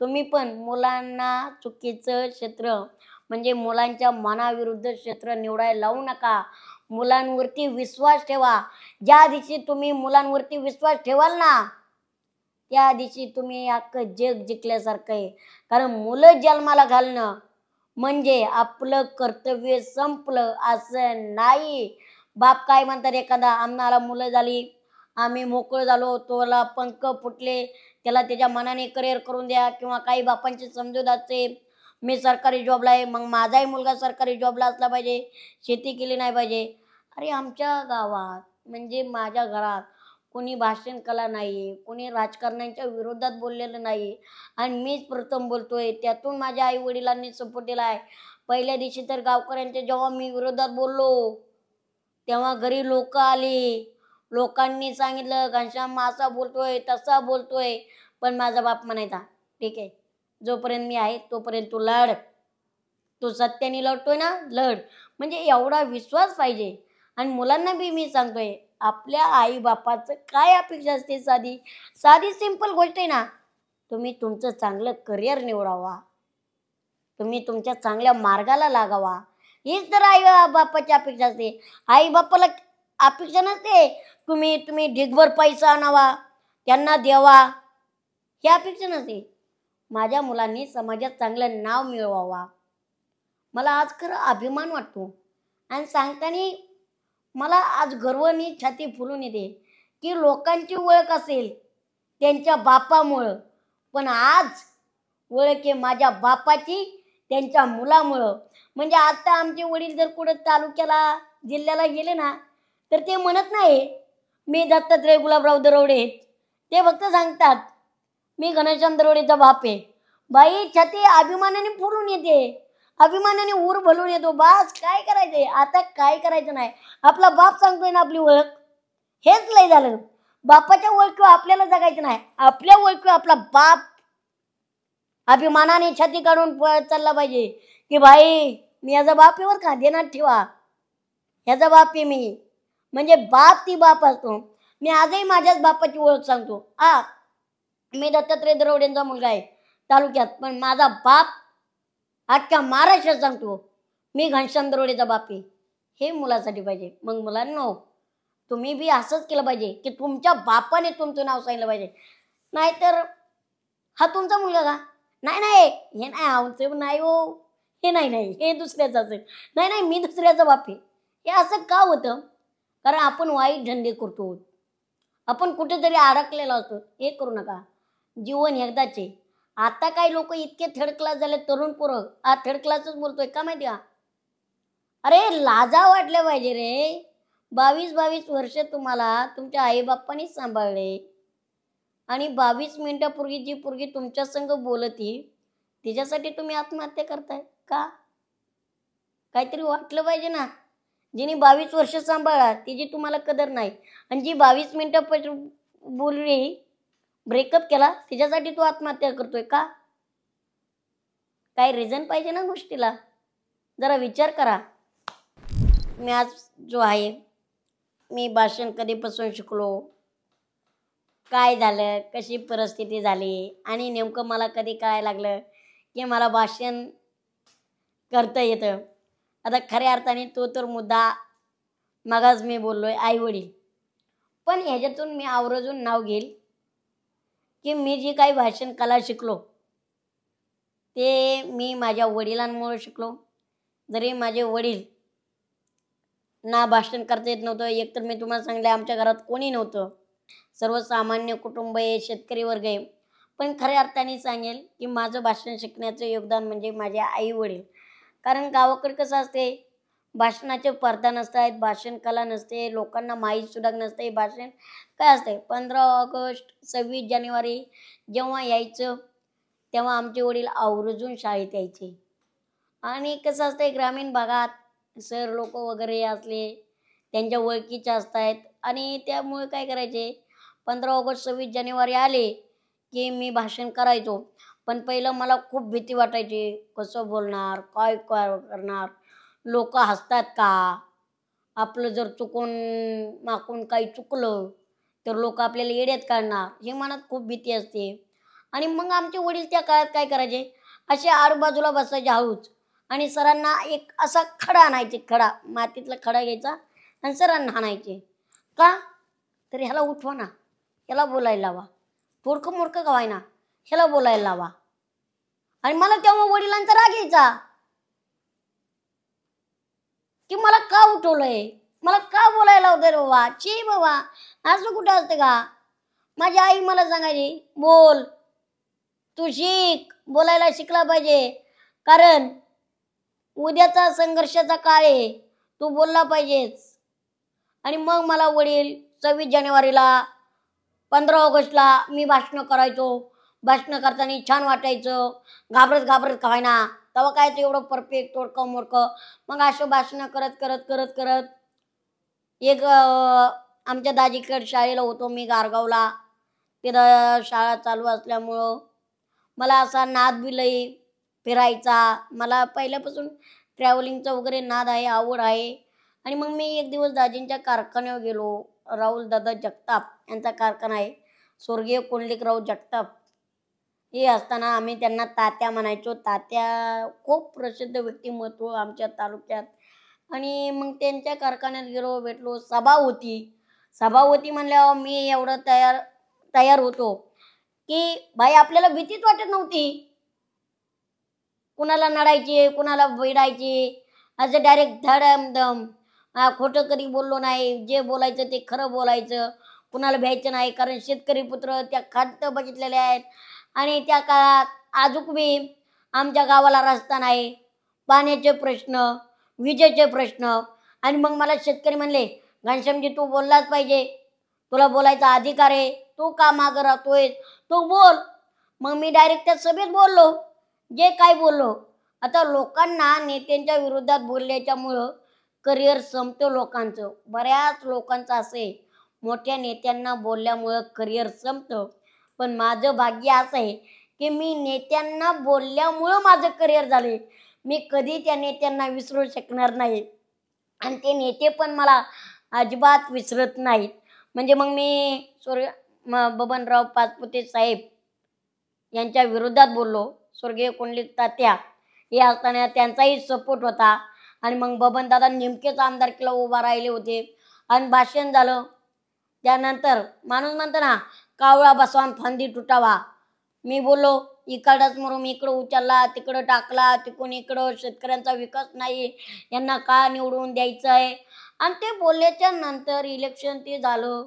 तुम्ही पण मुलांना चुकीचं क्षेत्र म्हणजे मुलांच्या मनाविरुद्ध क्षेत्र निवडायला लावू नका. मुलांवरती विश्वास ठेवा. ज्या दिवशी तुम्ही मुलांवरती विश्वास ठेवाल ना, त्या दिवशी तुम्ही अख्खं जग जिंकल्यासारखं आहे. कारण मुलं जन्माला घालणं म्हणजे आपलं कर्तव्य संपलं असं नाही. बाप काय म्हणतात, एखादा आम्हाला मुलं झाली, आम्ही मोकळं झालो, तोला पंख फुटले, त्याला त्याच्या मनाने करिअर करून द्या. किंवा काही बापांची समजूत असते, मी सरकारी जॉबला आहे, मग माझाही मुलगा सरकारी जॉबला असला पाहिजे, शेती केली नाही पाहिजे. अरे आमच्या गावात म्हणजे माझ्या घरात कोणी भाषण कला नाही, कोणी राजकारण्यांच्या विरोधात बोललेलं नाही आणि मीच प्रथम बोलतोय. त्यातून माझ्या आई वडिलांनी सपोर्ट दिला आहे. पहिल्या दिवशी तर गावकऱ्यांच्या जेव्हा मी विरोधात बोललो तेव्हा घरी लोक आली, लोकांनी सांगितलं घनश्याम असा बोलतोय तसा बोलतोय. पण माझा बाप म्हणायचा, ठीक आहे, जोपर्यंत मी आहे तोपर्यंत तू लढ, तू सत्याने लढतोय ना, लढ. म्हणजे एवढा विश्वास पाहिजे. आणि मुलांना बी मी सांगतोय, आपल्या आई बापाचं काय अपेक्षा असते, साधी साधी सिंपल गोष्ट आहे ना, तुम्ही तुमचं चांगलं करिअर निवडावा, तुम्ही तुमच्या चांगल्या मार्गाला लागावा, हीच तर आई बापाची अपेक्षा असते. आई बापाला अपेक्षा नसते तुम्ही तुम्ही ढिगभर पैसा आणावा, त्यांना द्यावा, ही अपेक्षा नसते. माझ्या मुलांनी समाजात चांगलं नाव मिळवावा. मला आज खरं अभिमान वाटतो आणि सांगताना मला आज गर्वाने छाती फुलून येते की लोकांची ओळख असेल त्यांच्या बापामुळं, पण आज ओळख आहे माझ्या बापाची त्यांच्या मुलामुळं. म्हणजे आता आमचे वडील जर कुठं तालुक्याला जिल्ह्याला गेले ना तर ते म्हणत नाही मी दत्तात्रय गुलाबराव दरोडे, ते फक्त सांगतात मी घनश्याम दरोडेचा बाप आहे. बाई छाती अभिमानाने फुलून येते, अभिमानाने ऊर भरून येतो. बास काय करायचंय आता, काय करायचं नाही. आपला बाप सांगतोय ना आपली ओळख, हेच लय झालं. बापाच्या ओळखीवर आपल्याला जगायचं नाही, आपल्या ओळखीवर आपला बाप अभिमानाने छाती काढून चालला पाहिजे की भाई मी याचा बाप आहे, का देण्यात ठेवा, याचा बाप आहे मी. म्हणजे बाप ती बाप असतो. मी आजही माझ्याच बापाची ओळख सांगतो, मी दत्तात्रय दरोडेंचा मुलगा आहे तालुक्यात, पण माझा बाप अख्ख्या महाराष्ट्रात सांगतो मी घनश्याम दरोडेचा बाप आहे. हे मुलासाठी पाहिजे. मग मुलांनो तुम्ही बी असंच केलं पाहिजे की तुमच्या बापाने तुमचं नाव सांगितलं पाहिजे. नाहीतर हा तुमचा मुलगा का? नाही नाही, हे नाही आमचं नाही हो, हे नाही नाही, हे दुसऱ्याचं असेल, नाही नाही मी दुसऱ्याचा बाप आहे. हे असं का होतं? कारण आपण वाईट धंदे करतो, आपण कुठेतरी अडकलेलो असतो. हे करू नका, जीवन एकदाचे. आता काही लोक इतके थर्ड क्लास झाले, तरुण पोरं हा थर्ड क्लासच बोलतोय का माहिती का? अरे लाजा वाटल्या पाहिजे रे. 22-22 वर्ष तुम्हाला तुमच्या आईबापांनीच सांभाळले आणि 22 मिनिटापूर्वी जी पोरगी तुमच्या संग बोलती तिच्यासाठी तुम्ही आत्महत्या करताय का? काहीतरी वाटलं पाहिजे ना. जिने 22 वर्ष सांभाळा तिची तुम्हाला कदर नाही, आणि जी 22 मिनिटं बोलली ब्रेकअप केला तिच्यासाठी तू आत्महत्या करतोय का? काही रिझन पाहिजे ना गोष्टीला. जरा विचार करा. मी आज जो आहे, मी भाषण कधीपासून शिकलो, काय झालं, कशी परिस्थिती झाली, आणि नेमकं मला कधी कळायला लागलं की मला भाषण करता येतं. आता खऱ्या अर्थाने तो तर मुद्दा मगाच मी बोललोय, आई वडील. पण ह्याच्यातून मी आवर्जून नाव घेईल की मी जी काही भाषण कला शिकलो ते मी माझ्या वडिलांमुळे शिकलो. जरी माझे वडील ना भाषण करता येत नव्हतं, एकतर मी तुम्हाला सांगितलं आमच्या घरात कोणी नव्हतं, सर्वसामान्य कुटुंब आहे, शेतकरी वर्ग आहे. पण खऱ्या अर्थाने सांगेल की माझं भाषण शिकण्याचं योगदान म्हणजे माझे आई वडील. कारण गावाकडे कसं असते, भाषणाचे स्पर्धा नसतात, भाषण कला नसते, लोकांना माहीत सुद्धा नसते भाषण काय असते. 15 ऑगस्ट 26 जानेवारी जेव्हा यायचं तेव्हा आमचे वडील आवर्जून शाळेत यायचे. आणि कसं असतंय ग्रामीण भागात सर लोक वगैरे असले त्यांच्या ओळखीचे असतात, आणि त्यामुळे काय करायचे, 15 ऑगस्ट 26 जानेवारी आले की मी भाषण करायचो. पण पहिलं मला खूप भीती वाटायची, कसं बोलणार, काय करणार, लोक हसतात का, आपलं जर चुकून माकून काही चुकलं तर लोक आपल्याला येड्यात काढणार, हे मनात खूप भीती असते. आणि मग आमचे वडील त्या काळात काय करायचे, असे आजूबाजूला बसायचे हळूच, आणि सरांना एक असा खडा आणायचे, खडा मातीतला खडा घ्यायचा आणि सरांना आणायचे. का तर ह्याला उठवा ना, ह्याला बोलायला लावा, थोडकं मोडकं गवाय ना, ह्याला बोलायला लावा. आणि मला तेव्हा वडिलांचा राग यायचा की मला का उठवलंय, मला का बोलायला लावतंय रे बाबा, ची बाबा असं कुठं असते का. माझी आई मला सांगायची, बोल, तू शिक, बोलायला शिकला पाहिजे, कारण उद्याचा संघर्षाचा काळ आहे, तू बोलला पाहिजेस. आणि मग मला वडील 26 जानेवारीला 15 ऑगस्टला मी भाषण करायचो. भाषण करताना छान वाटायचं, घाबरत घाबरत काय ना, तेव्हा काय ते एवढं परफेक्ट तोडकं मोडकं. मग असं भाषण करत करत करत करत एक आमच्या दाजीकडे शाळेला होतो मी गारगावला. तिथं शाळा चालू असल्यामुळं मला असा नाद बी लई फिरायचा. मला पहिल्यापासून ट्रॅव्हलिंगचा वगैरे नाद आहे, आवड आहे. आणि मग मी एक दिवस दाजींच्या कारखान्यावर गेलो. राहुल दादा जगताप यांचा कारखाना आहे, स्वर्गीय कुंडलिकराव जगताप हे असताना आम्ही त्यांना तात्या म्हणायचो. तात्या खूप प्रसिद्ध व्यक्तिमत्व आमच्या तालुक्यात. आणि मग त्यांच्या कारखान्यात गेलो, भेटलो. सभा होती. सभा होती म्हणल्यावर मी एवढं तयार होतो की भाई आपल्याला भीतीच वाटत नव्हती. कुणाला नडायची, कुणाला भिडायची, असं डायरेक्ट धडमधम. खोटं कधी बोललो नाही, जे बोलायचं ते खरं बोलायचं, कुणाला भ्यायचं नाही. कारण शेतकरी पुत्र त्या खाद्य बघितलेले आहेत. आणि त्या काळात आजूक बी आमच्या गावाला रस्ता नाही, पाण्याचे प्रश्न, विजेचे प्रश्न. आणि मग मला शेतकरी म्हणले, घनश्यामजी तू बोललाच पाहिजे, तुला बोलायचा अधिकार आहे, तू का मागं राहतोय, तू बोल. मग मी डायरेक्ट त्या सभेत बोललो, जे काय बोललो. आता लोकांना नेत्यांच्या विरोधात बोलल्याच्यामुळं करिअर संपतं लोकांचं. बऱ्याच लोकांचं असं आहे, मोठ्या नेत्यांना बोलल्यामुळं करिअर संपतं. पण माझं भाग्य असं आहे की मी नेत्यांना बोलल्यामुळं माझं करिअर झाले. मी कधी त्या नेत्यांना विसरू शकणार नाही, आणि ते नेते पण मला अजिबात विसरत नाहीत. म्हणजे मग मी बबनराव पाचपुते साहेब यांच्या विरोधात बोललो. स्वर्गीय कुंडलिक तात्या हे असताना त्यांचाही सपोर्ट होता. आणि मग बबनदादा नेमकेच आमदारकीला उभा राहिले होते आणि भाषण झालं. त्यानंतर माणूस म्हणतो ना, कावळा बसवान फांदी तुटावा. मी बोललो इकडंच मरून इकडं उचलला, तिकडं टाकला, तिकडून इकडं, शेतकऱ्यांचा विकास नाही, यांना का निवडून द्यायचं आहे. आणि ते बोलल्याच्या नंतर इलेक्शन ते झालं.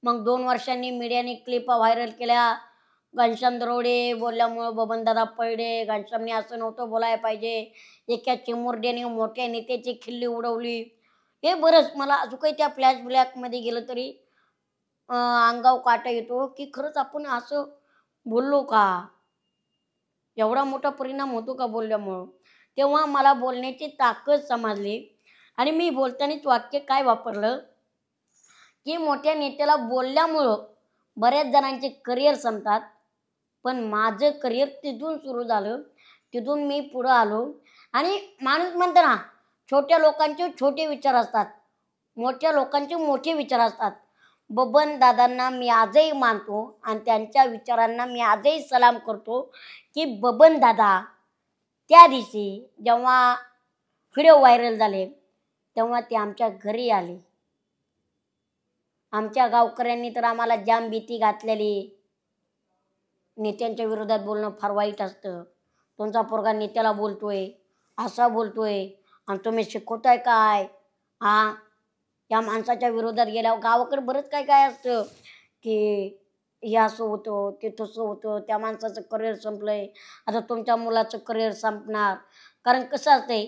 मग 2 वर्षांनी मीडियाने क्लिप व्हायरल केल्या. घनश्याम दरोडे बोलल्यामुळं बबनदादा पळले, घनश्यामने असं नव्हतं बोलायला पाहिजे, एका चिमुरड्याने मोठ्या नेत्याची खिल्ली उडवली. हे बरंच मला अजून काही त्या फ्लॅशबॅकमध्ये गेलं तरी अंगावर काटा येतो की खरंच आपण असं बोललो का, एवढा मोठा परिणाम होतो का बोलल्यामुळं. तेव्हा मला बोलण्याची ताकद समजली. आणि मी बोलतानाच वाक्य काय वापरलं की मोठ्या नेत्याला बोलल्यामुळं बऱ्याच जणांचे करिअर संपतात, पण माझं करिअर तिथून सुरू झालं. तिथून मी पुढं आलो. आणि माणूस म्हणतो ना, छोट्या लोकांचे छोटे विचार असतात, मोठ्या लोकांचे मोठे विचार असतात. बबन दादांना मी आजही मानतो आणि त्यांच्या विचारांना मी आजही सलाम करतो की बबन दादा त्या दिवशी जेव्हा व्हिडिओ व्हायरल झाले तेव्हा ते आमच्या घरी आले. आमच्या गावकऱ्यांनी तर आम्हाला जाम भीती घातलेली. नेत्यांच्या विरोधात बोलणं फार वाईट असतं, तुमचा पोरगा नेत्याला बोलतोय, असा बोलतोय आणि तुम्ही शिकवताय काय. या माणसाच्या विरोधात गेल्यावर गावाकडे बरंच काय काय असतं की हे असं होतं, ते तसं होतं, त्या माणसाचं करिअर संपलंय, आता तुमच्या मुलाचं करिअर संपणार. कारण कसं असतंय,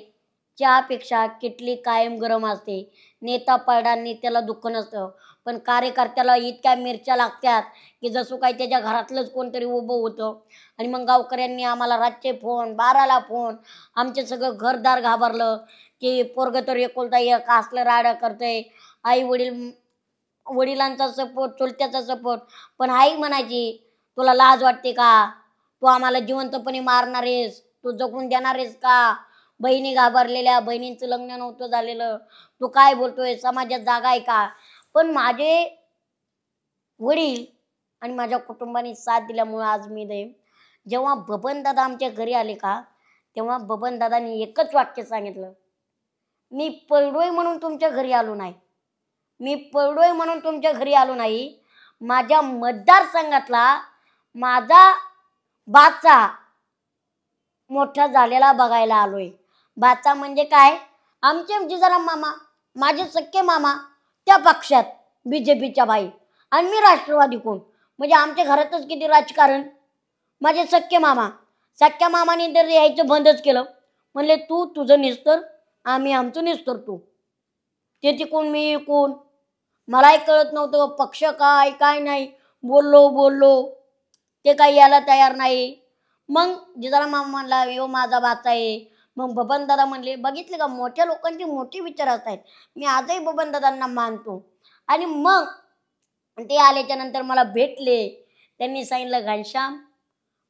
चहापेक्षा किटली कायम गरम असते. नेता पळडा नेत्याला दुःख नसतं, पण कार्यकर्त्याला इतक्या मिरच्या लागतात की जसं काही त्याच्या घरातलंच कोणतरी उभं होतं. आणि मग गावकऱ्यांनी आम्हाला रातचे फोन, 12ला फोन, आमचे सगळं घरदार घाबरलं की पोरगं तर एकुलता एक असलं राडा करतंय. आई वडिलांचा सपोर्ट, चुलत्याचा सपोर्ट, पण आई म्हणायची तुला लाज वाटते का, तू आम्हाला जिवंतपणे मारणार आहेस, तू जगून देणार आहेस का. बहिणी घाबरलेल्या, बहिणींचं लग्न नव्हतं झालेलं, तू काय बोलतोय, समाजात जागा आहे का. पण माझे वडील आणि माझ्या कुटुंबाने साथ दिल्यामुळे आज मी दे. जेव्हा बबनदादा आमच्या घरी आले का, तेव्हा बबनदादांनी एकच वाक्य सांगितलं, मी पळडोय म्हणून तुमच्या घरी आलो नाही, मी पळडोय म्हणून तुमच्या घरी आलो नाही, माझ्या मतदारसंघातला माझा बाचा मोठा झालेला बघायला आलोय. बाचा म्हणजे काय, आमचे जिजाराम मामा, माझे सख्खे मामा त्या पक्षात BJPच्या बाई, आणि मी राष्ट्रवादी कोण, म्हणजे आमच्या घरातच किती राजकारण. माझे सख्खे मामा, सख्या मामाने तर यायचं बंदच केलं, म्हणले तू तुझं निस्तर, आम्ही आमचं निस्तर, तू ते कोण मी कोण. मलाही कळत नव्हतं पक्ष काय काय नाही, बोललो ते काही यायला तयार नाही. मग जिजाराम मामा म्हणला यो माझा बाचा आहे. मग बबनदादा म्हणले बघितले का, मोठ्या लोकांचे मोठे विचार असतात. मी आजही बबनदादांना मानतो. आणि मग ते आल्याच्या नंतर मला भेटले, त्यांनी सांगितलं घनश्याम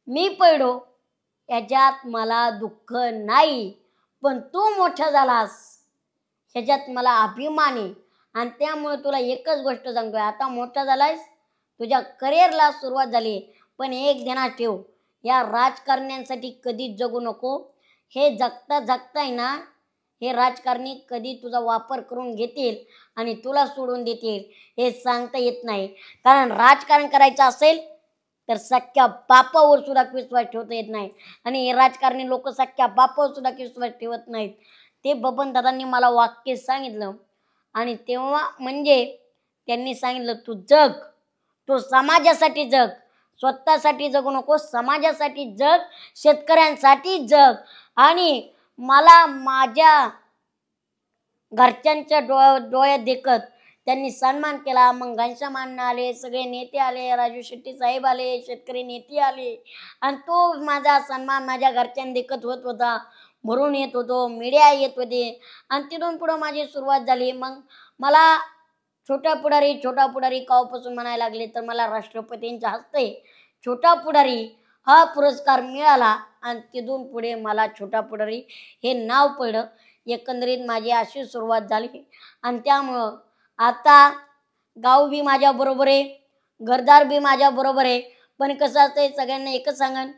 मी पळडो याच्यात मला दुःख नाही, पण तू मोठा झालास ह्याच्यात मला अभिमान आहे. आणि त्यामुळे तुला एकच गोष्ट सांगतोय, आता मोठा झालायस, तुझ्या करिअरला सुरुवात झाली, पण एक ध्यानात ठेव, या राजकारण्यांसाठी कधीच जगू नको. हे जगता जगताय ना, हे राजकारणी कधी तुझा वापर करून घेतील आणि तुला सोडून देतील हे सांगता येत नाही. कारण राजकारण करायचं असेल तर सख्या बापावर सुद्धा विश्वास ठेवता येत नाही, आणि हे राजकारणी लोक सख्या बापावर सुद्धा विश्वास ठेवत नाहीत. ते बबनदादांनी मला वाक्य सांगितलं. आणि तेव्हा म्हणजे त्यांनी सांगितलं तू जग, तू समाजासाठी जग, स्वतःसाठी जगू नको, समाजासाठी जग, शेतकऱ्यांसाठी जग. आणि मला माझ्या घरच्यांच्या डोळ्यात देखत त्यांनी सन्मान केला. मग घनश्याम अण्णा आले, सगळे नेते आले, राजू शेट्टी साहेब आले, शेतकरी नेते आले, आणि तो माझा सन्मान माझ्या घरच्यांनी देखत होत होता, भरून येत होतो, मीडिया येत होते. आणि तिथून पुढं माझी सुरुवात झाली. मग मला छोटा पुढारी कावपासून म्हणायला लागले तर मला राष्ट्रपतींच्या हस्ते छोटा पुढारी हा पुरस्कार मिळाला. आणि तिथून पुढे मला छोटा पुढारी हे नाव पडलं. एकंदरीत माझी अशी सुरुवात झाली. आणि त्यामुळं आता गाव बी माझ्या बरोबर आहे, घरदार बी माझ्या बरोबर आहे. पण कसं असतंय, सगळ्यांना एकच सांगन,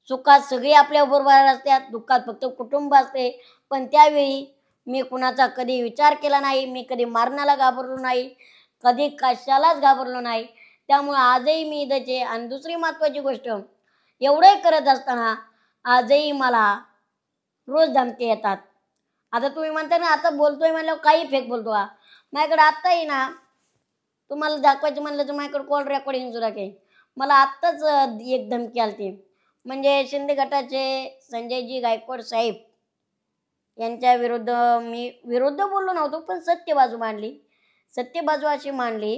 सुखात सगळे आपल्या बरोबर असतात, दुःखात फक्त कुटुंब असते. पण त्यावेळी मी कुणाचा कधी विचार केला नाही, मी कधी मारण्याला घाबरलो नाही, कधी कशालाच घाबरलो नाही. त्यामुळे आजही मी इथंच आहे. आणि दुसरी महत्त्वाची गोष्ट, एवढंही करत असताना आजही मला रोज धमकी येतात. आता तुम्ही म्हणता ना आता बोलतोय म्हणल्यावर काही फेक बोलतो का? माझ्याकडे आत्ताही ना तुम्हाला दाखवायचं म्हणलं तर माझ्याकडे कॉल रेकॉर्डिंग सुद्धा काही. मला आत्ताच एक धमकी आलती. म्हणजे शिंदे गटाचे संजयजी गायकवाड साहेब यांच्या विरुद्ध मी विरुद्ध बोललो नव्हतो, पण सत्य बाजू मांडली. सत्य बाजू अशी मांडली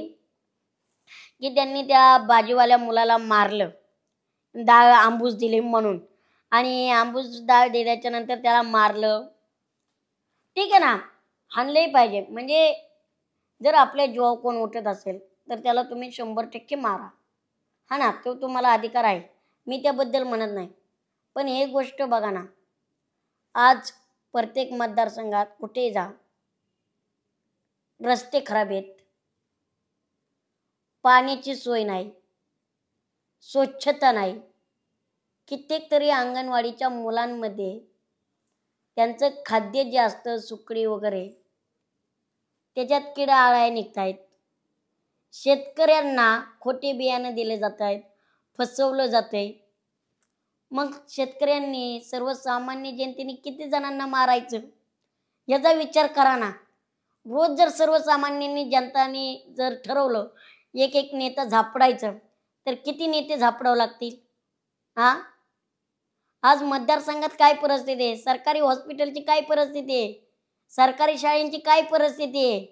की त्यांनी त्या भाजीवाल्या मुलाला मारलं, डाळ आंबूस दिली म्हणून. आणि आंबूस डाळ दिल्याच्या नंतर त्याला मारलं. ठीक आहे ना, हाणलंही पाहिजे. म्हणजे जर आपल्या जीवावर कोण उठत असेल तर त्याला तुम्ही 100% मारा. हा ना, तो तुम्हाला अधिकार आहे, मी त्याबद्दल म्हणत नाही. पण हे गोष्ट बघा ना, आज प्रत्येक मतदारसंघात कुठेही जा, रस्ते खराब आहेत, पाण्याची सोय नाही, स्वच्छता नाही. कित्येक तरी अंगणवाडीच्या मुलांमध्ये त्यांचं खाद्य जे असतं सुकडी वगैरे त्याच्यात किडा आळ्या निघत आहेत. शेतकऱ्यांना खोटे बियाणं दिले जात आहेत, फसवलं जातंय. मग शेतकऱ्यांनी सर्वसामान्य जनतेने किती जणांना मारायचं याचा विचार करा ना. रोज जर सर्वसामान्यांनी जनताने जर ठरवलं एक एक नेता झापडायचं तर किती नेते झापडावं लागतील? हा, आज मतदारसंघात काय परिस्थिती आहे, सरकारी हॉस्पिटलची काय परिस्थिती आहे, सरकारी शाळांची काय परिस्थिती आहे,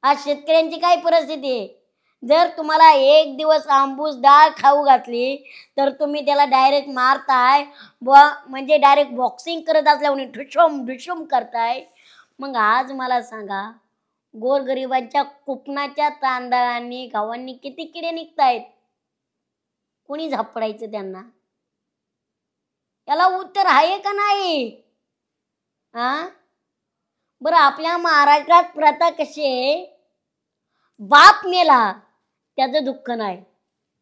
आज शेतकऱ्यांची काय परिस्थिती आहे. जर तुम्हाला एक दिवस आंबूस डाळ खाऊ घातली तर तुम्ही त्याला डायरेक्ट मारताय, म्हणजे डायरेक्ट बॉक्सिंग करत असल्यामुळे ढुशुम ढुशुम करताय. मग आज मला सांगा, गोरगरिबांच्या कुपनाच्या तांदळांनी गावांनी किती किडे निघतायत, कोणी झापडायचं त्यांना? याला उत्तर आहे का नाही? हा, बरं आपल्या महाराष्ट्रात प्रथा कशी आहे, बाप मेला त्याचं दुःख नाही,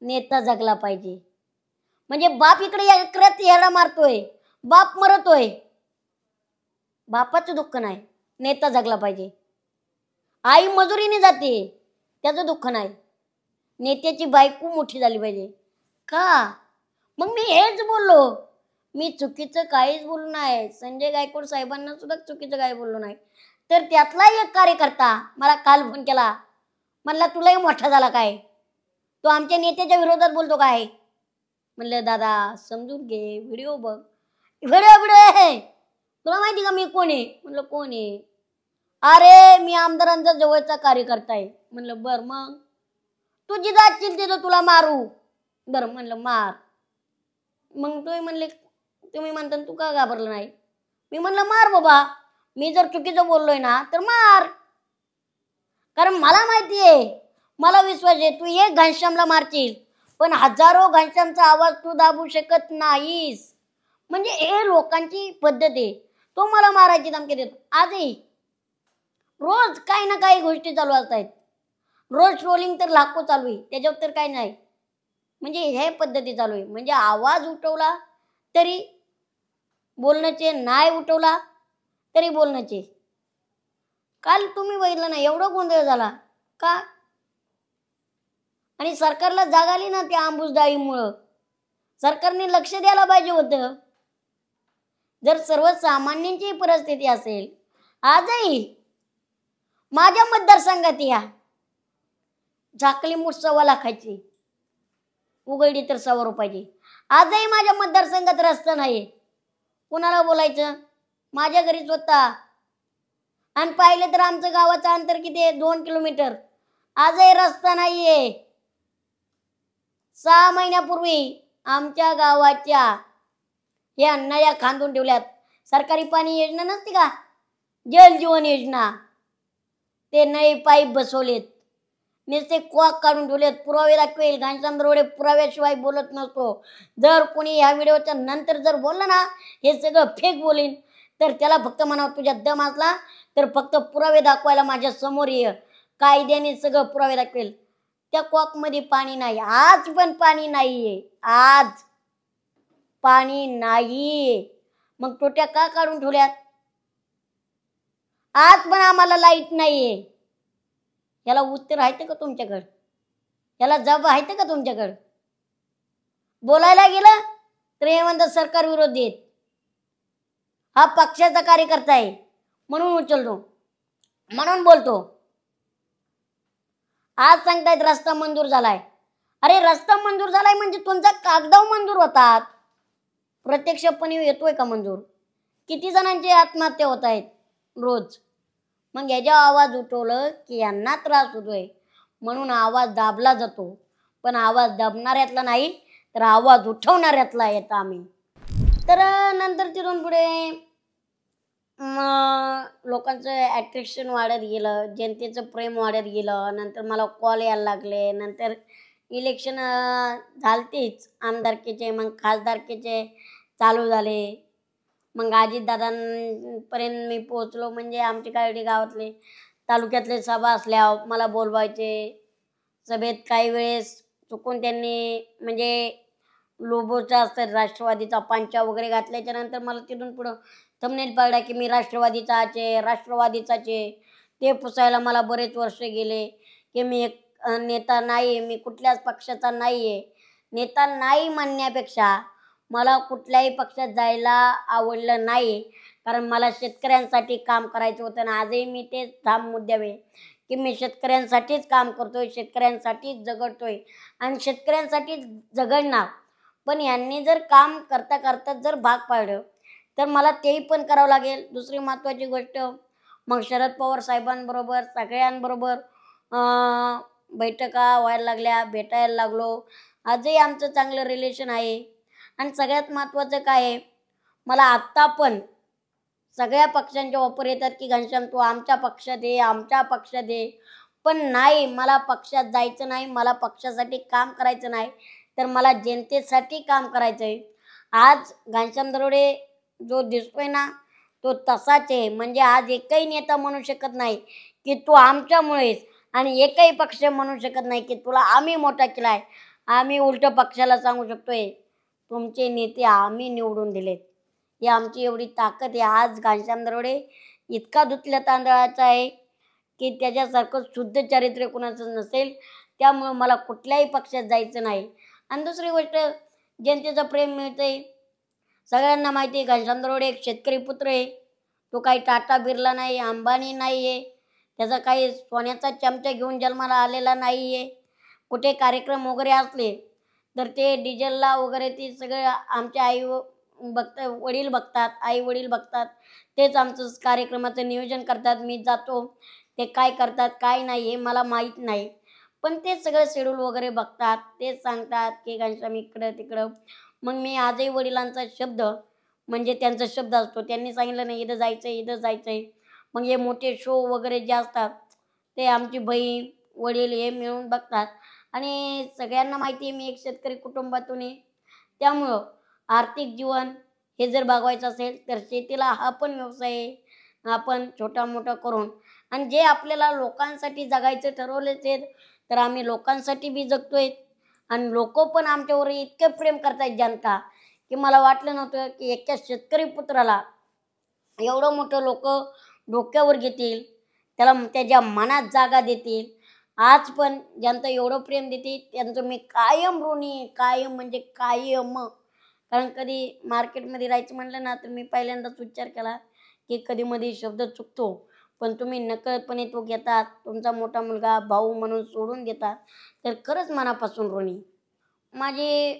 नेता जगला पाहिजे. म्हणजे बाप इकडे याला मारतोय, बाप मरतोय, बापाचं दुःख नाही, नेता जगला पाहिजे. आई मजुरीने जाते, त्याचं दुःख नाही, नेत्याची बायको मोठी झाली पाहिजे. का? मग मी हेच बोललो, मी चुकीचं काहीच बोललो नाही. संजय गायकवाड साहेबांना सुद्धा चुकीचं काही बोललो नाही. तर त्यातला एक कार्यकर्ता मला काल फोन केला, म्हणला तुलाही मोठा झाला काय, तो आमच्या नेत्याच्या विरोधात बोलतो काय? म्हणलं दादा समजून घे, व्हिडिओ बघ. व्हिडिओ आहे, तुला माहिती का मी कोण आहे? म्हणलं कोण आहे? अरे मी आमदारांचा जवळचा कार्यकर्ता आहे. म्हणलं बर, मग तू जिथं असशील तिथं तुला मारू. बरं म्हणलं मार. मग तुम्ही म्हणता तू का घाबरलं नाही? मी म्हणलं मार बाबा, मी जर चुकीचं बोललोय ना तर मार, कारण मला माहिती आहे, मला विश्वास आहे तू एक घनश्यामला मारशील पण हजारो घनश्यामचा आवाज तू दाबू शकत नाहीस. म्हणजे हे लोकांची पद्धत आहे. तो मला मारायची धमकी देतो. आजही रोज काही ना काही गोष्टी चालू असतात, रोज ट्रोलिंग तर लाखो चालू आहे, त्याच्यावर तर काही नाही. म्हणजे हे पद्धती चालू आहे. म्हणजे आवाज उठवला तरी बोलण्याचे, नाही उठवला तरी बोलण्याचे. काल तुम्ही बघितलं ना, एवढा गोंधळ झाला का? आणि सरकारला जाग आली ना त्या आंबूस डाळीमुळं. सरकारने लक्ष द्यायला पाहिजे होतं. जर सर्वसामान्यांची परिस्थिती असेल, आजही माझ्या मतदारसंघात या, झाकली मूठ 1.25 लाखाची, उघडली तर 100 रुपयाची. आजही माझ्या मतदारसंघात रस्ता नाही, कुणाला बोलायचं? माझ्या घरीच होता. आणि पाहिलं तर आमचं गावाचं अंतर किती आहे? 2 किलोमीटर. आजही रस्ता नाहीये. 6 महिन्यापूर्वी आमच्या गावाच्या या नळ्या खांदून ठेवल्यात. सरकारी पाणी योजना नसते का, जल जीवन योजना, ते नळे पाईप बसवलेत, नुसते कॉक काढून ठेवलेत. पुरावे दाखवेल, घनश्याम दरोडे पुराव्याशिवाय बोलत नसतो. जर कोणी या व्हिडिओच्या नंतर जर बोललं ना हे सगळं फेक बोलीन तर त्याला फक्त म्हणावं तुझ्या दम असला तर फक्त पुरावे दाखवायला माझ्या समोर ये, कायद्याने सगळं पुरावे दाखवेल. त्या कॉकमध्ये पाणी नाही, आज पण पाणी नाहीये, आज पाणी नाही. मग टोट्या का काढून ठेवल्यात? आज पण आम्हाला लाईट नाहीये. याला उत्तर आहे का तुमच्याकडे? याला जब आहे का तुमच्याकडं? बोलायला गेलं तर हे म्हणतात सरकार विरोधी आहेत, हा पक्षाचा कार्यकर्ता आहे म्हणून उचलतो, म्हणून बोलतो. आज सांगतायत रस्ता मंजूर झालाय. अरे रस्ता मंजूर झालाय म्हणजे तुमचा कागदाव मंजूर होतात, प्रत्यक्षपणे येतोय का मंजूर? किती जणांची आत्महत्या होत आहेत रोज. मग याच्या आवाज उठवलं की यांना त्रास होतोय म्हणून आवाज दाबला जातो, पण आवाज दाबणाऱ्यातला नाही तर आवाज उठवणाऱ्यातला येतं आम्ही. तर नंतर तिथून पुढे लोकांचं अट्रॅक्शन वाढत गेलं, जनतेचं प्रेम वाढत गेलं. नंतर मला कॉल यायला लागले. नंतर इलेक्शन झालतीच आमदारकीचे, मग खासदारकीचे चालू झाले. मग अजितदादांपर्यंत मी पोहोचलो. म्हणजे आमचे काही गावातले तालुक्यातले सभा असल्या मला बोलवायचे. सभेत काही वेळेस चुकून त्यांनी म्हणजे लोबोचा असतात राष्ट्रवादीचा पांचा वगैरे घातल्याच्या नंतर मला तिथून पुढं थंबनेल पडला की मी राष्ट्रवादीचाचे. ते पुसायला मला बरेच वर्ष गेले की मी एक नेता नाही, मी कुठल्याच पक्षाचा नाही आहे. नेता नाही म्हणण्यापेक्षा मला कुठल्याही पक्षात जायला आवडलं नाही, कारण मला शेतकऱ्यांसाठी काम करायचं होतं. आणि आजही मी तेच ठाम मुद्द्यावे की मी शेतकऱ्यांसाठीच काम करतोय, शेतकऱ्यांसाठीच जगतोय आणि शेतकऱ्यांसाठीच जगणार. पण यांनी जर काम करता करता जर भाग पाडलं तर मला तेही पण करावं लागेल. दुसरी महत्त्वाची गोष्ट, मग शरद पवार साहेबांबरोबर सगळ्यांबरोबर बैठका व्हायला लागल्या, भेटायला लागलो. आजही आमचं चांगलं रिलेशन आहे. आणि सगळ्यात महत्त्वाचं काय आहे, मला आत्ता पण सगळ्या पक्षांचे ऑफर येतात की घनश्याम तू आमच्या पक्षात ये, आमच्या पक्षात ये. पण नाही, मला पक्षात जायचं नाही, मला पक्षासाठी काम करायचं नाही, तर मला जनतेसाठी काम करायचं आहे. आज घनश्याम दरोडे जो दिसतोय ना तो तसाच आहे. म्हणजे आज एकही नेता म्हणू शकत नाही की तू आमच्यामुळेच, आणि एकही पक्ष म्हणू शकत नाही की तुला आम्ही मोठा केला आहे. आम्ही उलट पक्षाला सांगू शकतोय तुमचे नेते आम्ही निवडून दिलेत. ही आमची एवढी ताकद आहे. आज घनश्याम दरोडे इतका धुतल्या तांदळाचा आहे की त्याच्यासारखं शुद्ध चारित्र्य कुणाचं नसेल. त्यामुळं मला कुठल्याही पक्षात जायचं नाही. आणि दुसरी गोष्ट, जनतेचं प्रेम मिळतंय. सगळ्यांना माहिती आहे घनश्याम दरोडे एक शेतकरी पुत्र आहे. तो काही टाटा बिर्ला नाही, अंबानी नाही आहे, त्याचा काही सोन्याचा चमचा घेऊन जन्माला आलेला नाही आहे. कुठे कार्यक्रम वगैरे असले तर ते डिझेलला वगैरे ते सगळं आमचे वडील बघतात, आई वडील बघतात. तेच आमचं कार्यक्रमाचं नियोजन करतात. मी जातो, ते काय करतात काय नाही हे मला माहीत नाही, पण ते सगळं शेड्यूल वगैरे बघतात. तेच सांगतात की घनश्याम इकडं तिकडं. मग मी आजही वडिलांचा शब्द म्हणजे त्यांचा शब्द असतो. त्यांनी सांगितलं नाही इथं जायचं आहे, इथं जायचं आहे. मग हे मोठे शो वगैरे जे असतात ते आमची बहीण वडील हे मिळून बघतात. आणि सगळ्यांना माहिती आहे मी एक शेतकरी कुटुंबातून आहे. त्यामुळं आर्थिक जीवन हे जर बघवायचं असेल तर शेतीला हा पण व्यवसाय आहे. आपण छोटा मोठा करून, आणि जे आपल्याला लोकांसाठी जगायचं ठरवलेच आहेत तर आम्ही लोकांसाठी बी जगतोय. आणि लोक पण आमच्यावर इतकं प्रेम करतायत जनता की मला वाटलं नव्हतं की एका शेतकरी पुत्राला एवढं मोठं लोक डोक्यावर घेतील, त्याला त्याच्या मनात जागा देतील. आज पण जनता एवढं प्रेम देते त्यांचं मी कायम ऋणी, कायम म्हणजे कायम. कारण कधी मार्केटमध्ये राहायचं म्हटलं ना तर मी पहिल्यांदाच विचार केला की कधी मध्ये शब्द चुकतो, पण तुम्ही नकळतपणे तो घेतात, तुमचा मोठा मुलगा भाऊ म्हणून सोडून देतात, तर खरंच मनापासून ऋणी. माझी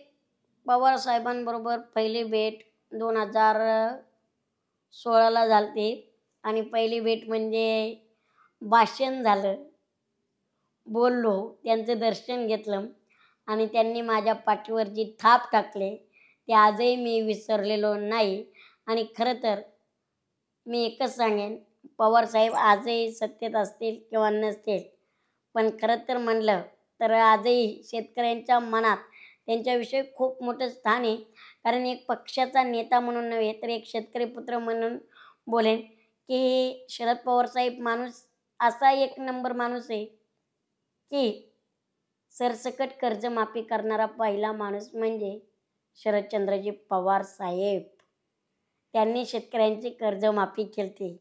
पवार साहेबांबरोबर पहिली भेट 2016ला झालती. आणि पहिली भेट म्हणजे भाषण झालं, बोललो, त्यांचं दर्शन घेतलं आणि त्यांनी माझ्या पाठीवर जी थाप टाकले ते आजही मी विसरलेलो नाही. आणि खरं तर मी एकच सांगेन, पवारसाहेब आजही सत्तेत असतील किंवा नसतील, पण खरं तर म्हणलं तर आजही शेतकऱ्यांच्या मनात त्यांच्याविषयी खूप मोठं स्थान आहे. कारण एक पक्षाचा नेता म्हणून नव्हे तर एक शेतकरी पुत्र म्हणून बोलेन की शरद पवारसाहेब माणूस असा एक नंबर माणूस आहे की सरसकट कर्जमाफी करणारा पहिला माणूस म्हणजे शरदचंद्रजी पवार साहेब. त्यांनी शेतकऱ्यांची कर्जमाफी केली.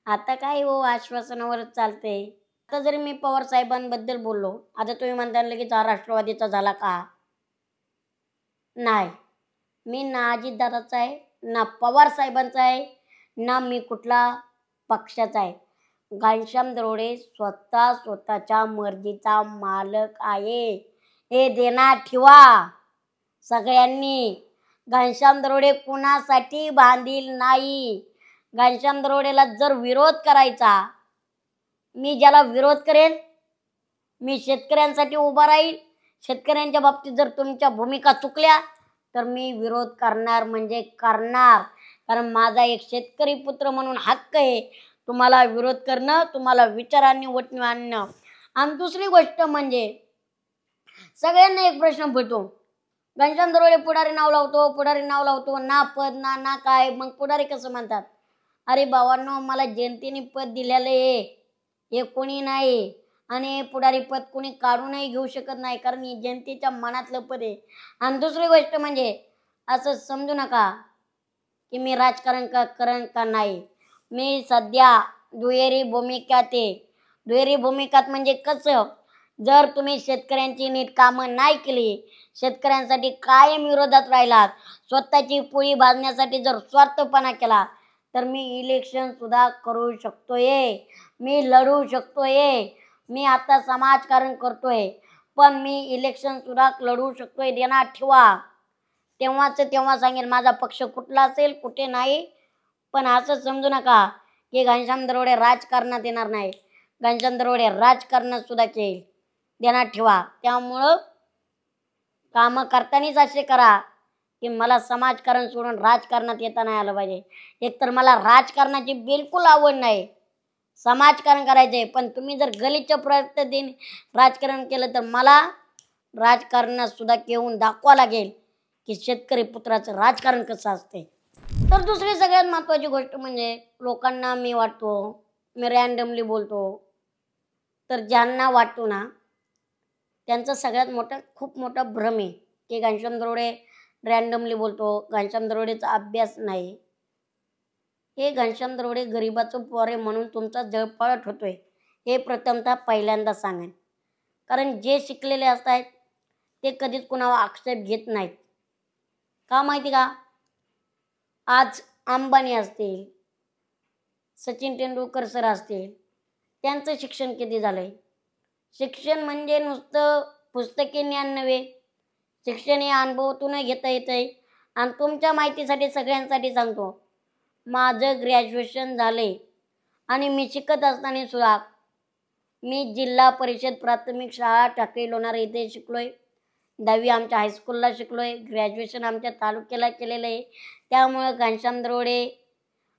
आता काय हो आश्वासनावरच चालते. आत्ता जरी मी पवार साहेबांबद्दल बोललो, आता तुम्ही म्हणता लगेच हा राष्ट्रवादीचा झाला का? नाही, मी ना अजितदादाचा आहे, ना पवार साहेबांचा आहे, ना मी कुठला पक्षाचा आहे. घनश्याम दरोडे स्वतःच्या मर्जीचा मालक आहे, हे देण्यात ठेवा सगळ्यांनी. घनश्याम दरोडे कुणासाठी बांधील नाही. घनश्याम दरोडेला जर विरोध करायचा, मी ज्याला विरोध करेन, मी शेतकऱ्यांसाठी उभा राहील. शेतकऱ्यांच्या बाबतीत जर तुमच्या भूमिका चुकल्या तर मी विरोध करणार म्हणजे करणार, कारण माझा एक शेतकरी पुत्र म्हणून हक्क आहे तुम्हाला विरोध करणं, तुम्हाला विचारांनी वटणी आणणं. आणि दुसरी गोष्ट म्हणजे सगळ्यांना एक प्रश्न पडतो, घनश्याम दरोडे पुढारी नाव लावतो, ना पद ना काय, मग पुढारी कसं म्हणतात? अरे भावांनो, मला जनतेने पद दिलेलं आहे, हे कोणी नाही, आणि पुढारी पद कोणी काढूनही घेऊ शकत नाही, कारण हे जनतेच्या मनातलं पद आहे. आणि दुसरी गोष्ट म्हणजे असं समजू नका की मी राजकारण करण का नाही. मी सध्या दुहेरी भूमिकात आहे. दुहेरी भूमिकात म्हणजे कसं, जर तुम्ही शेतकऱ्यांची नीट कामं नाही केली, शेतकऱ्यांसाठी कायम विरोधात राहिलात, स्वतःची पोळी भाजण्यासाठी जर स्वार्थपणा केला, तर मी इलेक्शन सुद्धा करू शकतोय, मी लढू शकतोय. मी आता समाजकारण करतोय, पण मी इलेक्शन सुद्धा लढू शकतोय, देण्यात ठेवा. तेव्हा सांगेल माझा पक्ष कुठला असेल, कुठे नाही. पण असं समजू नका की घनश्याम दरोडे राजकारणात येणार नाही. घनश्याम दरोडे राजकारणात सुद्धा येईल, देण्यात ठेवा. त्यामुळं कामं करतानाच असे करा की मला समाजकारण सोडून राजकारणात येता नाही आलं पाहिजे. एकतर मला राजकारणाची बिलकुल आवड नाही, समाजकारण करायचे. पण तुम्ही जर गलिच्छ पद्धतीने राजकारण केलं तर मला राजकारणात सुद्धा घेऊन दाखवा लागेल की शेतकरी पुत्राचं राजकारण कसं असते. तर दुसरी सगळ्यात महत्त्वाची गोष्ट म्हणजे लोकांना मी रँडमली बोलतो, तर ज्यांना वाटतो ना त्यांचा सगळ्यात खूप मोठा भ्रम आहे की घनश्याम दरोडे रँडमली बोलतो, घनश्याम दरोडेचा अभ्यास नाही. हे घनश्याम दरोडे गरिबाचं पोरे म्हणून तुमचा जळफळाट होतोय, हे प्रथमतः पहिल्यांदा सांगेन. कारण जे शिकलेले असतात ते कधीच कुणावर आक्षेप घेत नाहीत. का माहिती का? आज अंबानी असतील, सचिन तेंडुलकर सर असतील, त्यांचं शिक्षण किती झालंय? शिक्षण म्हणजे नुसतं पुस्तकी ज्ञान नव्हे, शिक्षण हे अनुभवातून घेता येतंय. आणि तुमच्या माहितीसाठी सगळ्यांसाठी सांगतो, माझं ग्रॅज्युएशन झालंय आणि मी शिकत असताना सुद्धा मी जिल्हा परिषद प्राथमिक शाळा टाकळी लोणार इथे शिकलोय. 10वी आमच्या हायस्कूलला शिकलोय. ग्रॅज्युएशन आमच्या तालुक्याला केलेलं आहे. त्यामुळं घनश्याम दरोडे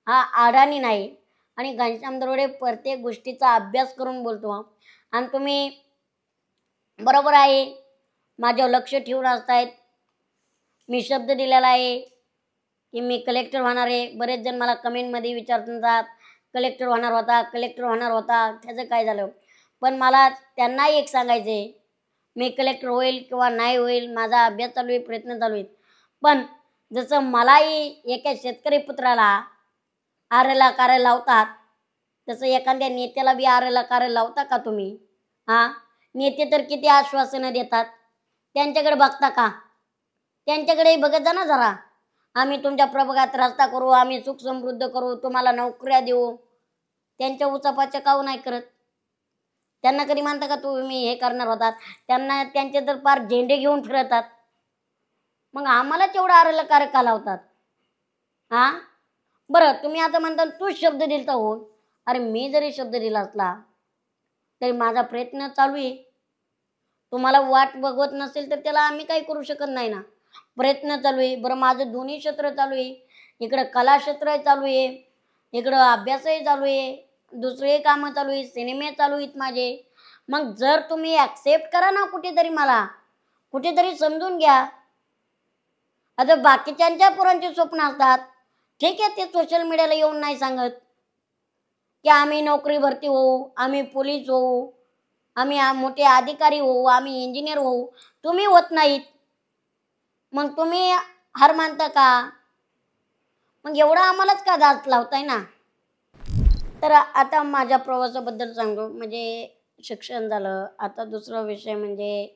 हा अडाणी नाही. आणि घनश्याम दरोडे प्रत्येक गोष्टीचा अभ्यास करून बोलतो. आणि तुम्ही बरोबर आहे, माझ्यावर लक्ष ठेवून असतायत. मी शब्द दिलेला आहे की मी कलेक्टर होणार आहे. बरेच जण मला कमेंटमध्ये विचारतात, कलेक्टर होणार होता, त्याचं काय झालं? पण मला त्यांनाही एक सांगायचं आहे, मी कलेक्टर होईल किंवा नाही होईल, माझा अभ्यास चालू आहे, प्रयत्न चालू आहेत. पण जसं मलाही एका शेतकरी पुत्राला आरेला कार्य लावतात, तसं एखाद्या नेत्याला बी आरेला कार्य लावता का तुम्ही? नेते तर किती आश्वासनं देतात, त्यांच्याकडे बघता का? त्यांच्याकडेही बघत जा ना जरा. आम्ही तुमच्या प्रभागात रस्ता करू, आम्ही सुख समृद्ध करू, तुम्हाला नोकऱ्या देऊ. त्यांच्या उचापाच्या काऊ नाही करत? त्यांना कधी म्हणता का तुम्ही हे करणार होतात? त्यांचे तर फार झेंडे घेऊन फिरतात. मग आम्हाला तेवढं आरेला कार्य का लावतात? बरं, तुम्ही आता म्हणता तूच शब्द दिलता हो. अरे मी जरी शब्द दिला असला तरी माझा प्रयत्न चालू आहे. तुम्हाला वाट बघवत नसेल तर त्याला आम्ही काही करू शकत नाही ना. प्रयत्न चालू आहे. बरं, माझं दोन्ही क्षेत्र चालू आहे. इकडं कला क्षेत्रही चालू आहे, इकडं अभ्यासही चालू आहे, दुसरे कामं चालू आहे, सिनेमे चालू आहेत माझे. मग जर तुम्ही ॲक्सेप्ट करा ना कुठेतरी, मला कुठेतरी समजून घ्या. आता बाकीच्यांच्या पोरांची स्वप्न असतात, ठीक आहे, ते सोशल मीडियाला येऊन नाही सांगत की आम्ही नोकरी भरती होऊ, आम्ही पोलीस होऊ, आम्ही मोठे अधिकारी होऊ, आम्ही इंजिनियर होऊ. तुम्ही होत नाहीत, मग तुम्ही हार मानता का? मग एवढं आम्हालाच का दात लावताय ना. तर आता माझ्या प्रवासाबद्दल सांगतो. म्हणजे शिक्षण झालं. आता दुसरा विषय म्हणजे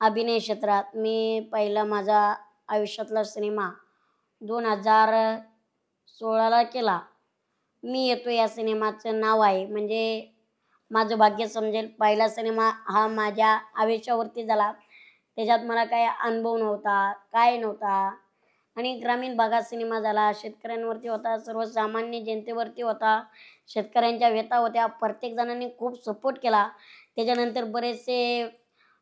अभिनय क्षेत्रात मी पहिला माझा आयुष्यातला सिनेमा 2016ला केला. मी येतो या सिनेमाचं नाव आहे म्हणजे माझं भाग्य समजेल. पहिला सिनेमा हा माझ्या आयुष्यावरती झाला. त्याच्यात मला काही अनुभव नव्हता, काय नव्हता आणि ग्रामीण भागात सिनेमा झाला. शेतकऱ्यांवरती होता, सर्वसामान्य जनतेवरती होता. शेतकऱ्यांच्या व्यथा होत्या. प्रत्येक जणांनी खूप सपोर्ट केला. त्याच्यानंतर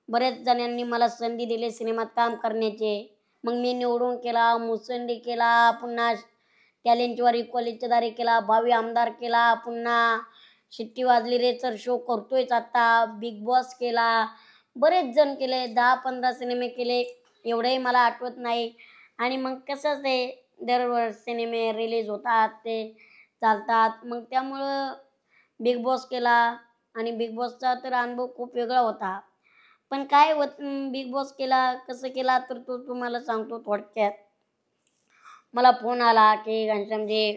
बरेच जणांनी मला संधी दिली सिनेमात काम करण्याचे. मग मी निवडून केला, मुसंडी केला, पुन्हा टॅलेंटवर कॉलेजच्या दारी केला, भावी आमदार केला, पुन्हा शिट्टी वाजली रे तर शो करतोयच आता, बिग बॉस केला, बरेच जण केले, 10-15 सिनेमे केले, एवढंही मला आठवत नाही. आणि मग कसं ते दरवर्षी सिनेमे रिलीज होतात, ते चालतात. मग त्यामुळं बिग बॉस केला आणि बिग बॉसचा तर अनुभव खूप वेगळा होता. पण काय होत बिग बॉस केला, कसं केला तर तो तुम्हाला सांगतो थोडक्यात. मला फोन आला की घनश्यामजी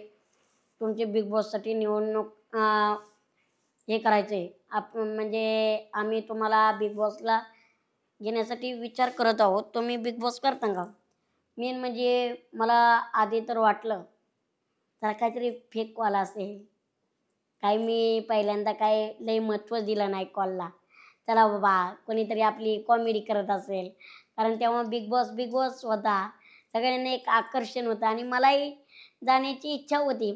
तुमची बिग बॉससाठी निवडणूक हे करायचं आहे. आपण म्हणजे आम्ही तुम्हाला बिग बॉसला घेण्यासाठी विचार करत आहोत. तुम्ही बिग बॉस करता का? मेन म्हणजे मला आधी तर वाटलं तर काहीतरी फेक कॉल असेल. काही मी पहिल्यांदा काय लई महत्त्व दिलं नाही कॉलला. चला बाबा कोणीतरी आपली कॉमेडी करत असेल. कारण तेव्हा बिग बॉस होता. सगळ्यांना एक आकर्षण होतं आणि मलाही जाण्याची इच्छा होती.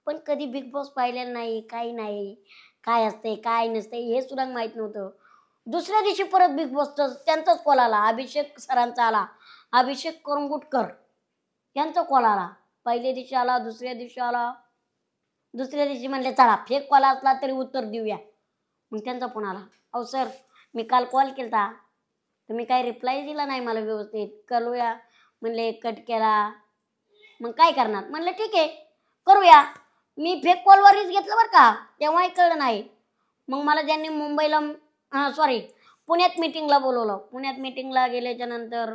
पण कधी बिग बॉस पाहिलेलं नाही, काही नाही. काय असते, काय नसते हे सुद्धा माहीत नव्हतं. दुसऱ्या दिवशी परत बिग बॉसचं त्यांचाच कॉल आला. अभिषेक सरांचा आला. अभिषेक करंगुटकर यांचा कॉल आला. पहिल्या दिवशी आला, दुसऱ्या दिवशी आला. दुसऱ्या दिवशी म्हणले चला फेक कॉल असला तरी उत्तर देऊया. मग त्यांचा फोन आला. अहो सर मी काल कॉल केला तुम्ही काही रिप्लाय दिला नाही मला व्यवस्थित. करूया म्हणले, कट केला. मग काय करणार म्हणलं ठीक आहे करूया. मी फेक कॉलवरच घेतलं बरं का, तेव्हाही कळलं नाही. मग मला त्यांनी मुंबईला सॉरी पुण्यात मीटिंगला बोलवलं. पुण्यात मीटिंगला गेल्याच्या नंतर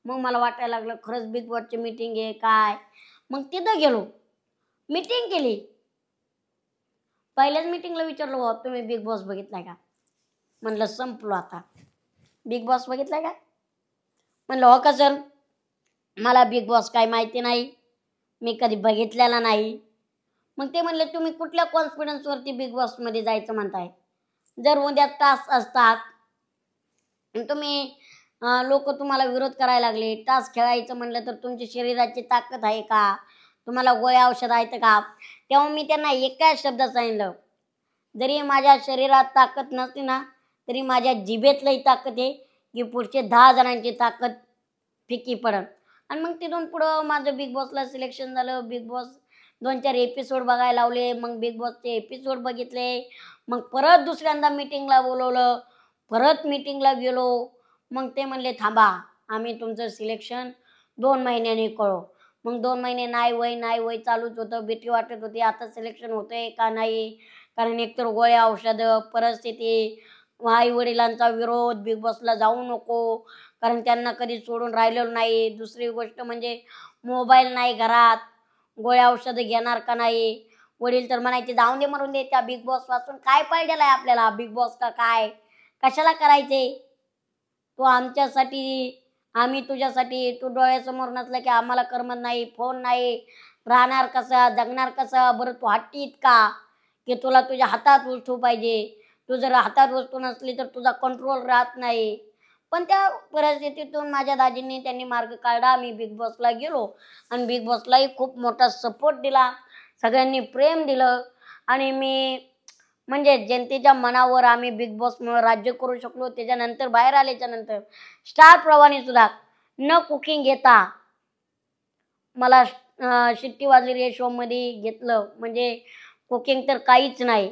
मग मला वाटायला लागलं खरंच बिग बॉसची मीटिंग आहे काय. मग तिथं गेलो, मीटिंग केली. पहिल्याच मीटिंगला विचारलं हो तुम्ही बिग बॉस बघितलाय का? म्हणलं संपलो आता. बिग बॉस बघितलाय का? म्हणलं हो का सर मला बिग बॉस काय माहिती नाही, मी कधी बघितलेला नाही. मग ते म्हणले तुम्ही कुठल्या कॉन्फिडन्सवरती बिग बॉसमध्ये जायचं म्हणताय? जर उद्या टास्क असतात तुम्ही लोक तुम्हाला विरोध करायला लागले, टास्क खेळायचं म्हणलं तर तुमची शरीराची ताकद आहे का? तुम्हाला गोळ्या औषध आहेत का? तेव्हा मी त्यांना एका शब्दात सांगितलं जरी माझ्या शरीरात ताकद नसती ना तरी माझ्या जिभेतलंही ताकद आहे की पुढचे 10 जणांची ताकद फिकी पडत. आणि मग तिथून पुढं माझं बिग बॉसला सिलेक्शन झालं. बिग बॉस 2-4 एपिसोड बघायला लावले. मग बिग बॉसचे एपिसोड बघितले. मग परत दुसऱ्यांदा मीटिंगला बोलवलं. परत मीटिंगला गेलो. मग ते म्हणले थांबा आम्ही तुमचं सिलेक्शन 2 महिन्यांनी कळू. मग 2 महिने नाही वय चालूच होतं. भीती वाटत होती आता सिलेक्शन होतंय का नाही. कारण एकतर गोळ्या औषधं, परिस्थिती, आई वडिलांचा विरोध, बिग बॉसला जाऊ नको कारण त्यांना कधी सोडून राहिलेलं नाही. दुसरी गोष्ट म्हणजे मोबाईल नाही घरात, गोळ्या औषधं घेणार का नाही. वडील तर म्हणायचे जाऊन दे मरून दे त्या बिग बॉस पासून काय पाहिजेला आहे आपल्याला. बिग बॉस का काय कशाला करायचे. तू आमच्यासाठी आम्ही तुझ्यासाठी. तू डोळ्यासमोर नसलं की आम्हाला करमत नाही. फोन नाही, राहणार कसा, जगणार कसा. बरं तू हट्टी इतका की तुला तुझ्या हातात वस्तू पाहिजे. तू जर हातात वस्तू नसली तर तुझा कंट्रोल राहत नाही. पण त्या परिस्थितीतून माझ्या दाजींनी त्यांनी मार्ग काढला. मी बिग बॉसला गेलो आणि बिग बॉसलाही खूप मोठा सपोर्ट दिला. सगळ्यांनी प्रेम दिलं आणि मी म्हणजे जनतेच्या मनावर आम्ही बिग बॉसमुळे राज्य करू शकलो. त्याच्यानंतर बाहेर आल्याच्या नंतर स्टार प्रवाहाने सुद्धा न कुकिंग घेता मला शिट्टी वाजली रे शोमध्ये घेतलं. म्हणजे कुकिंग तर काहीच नाही.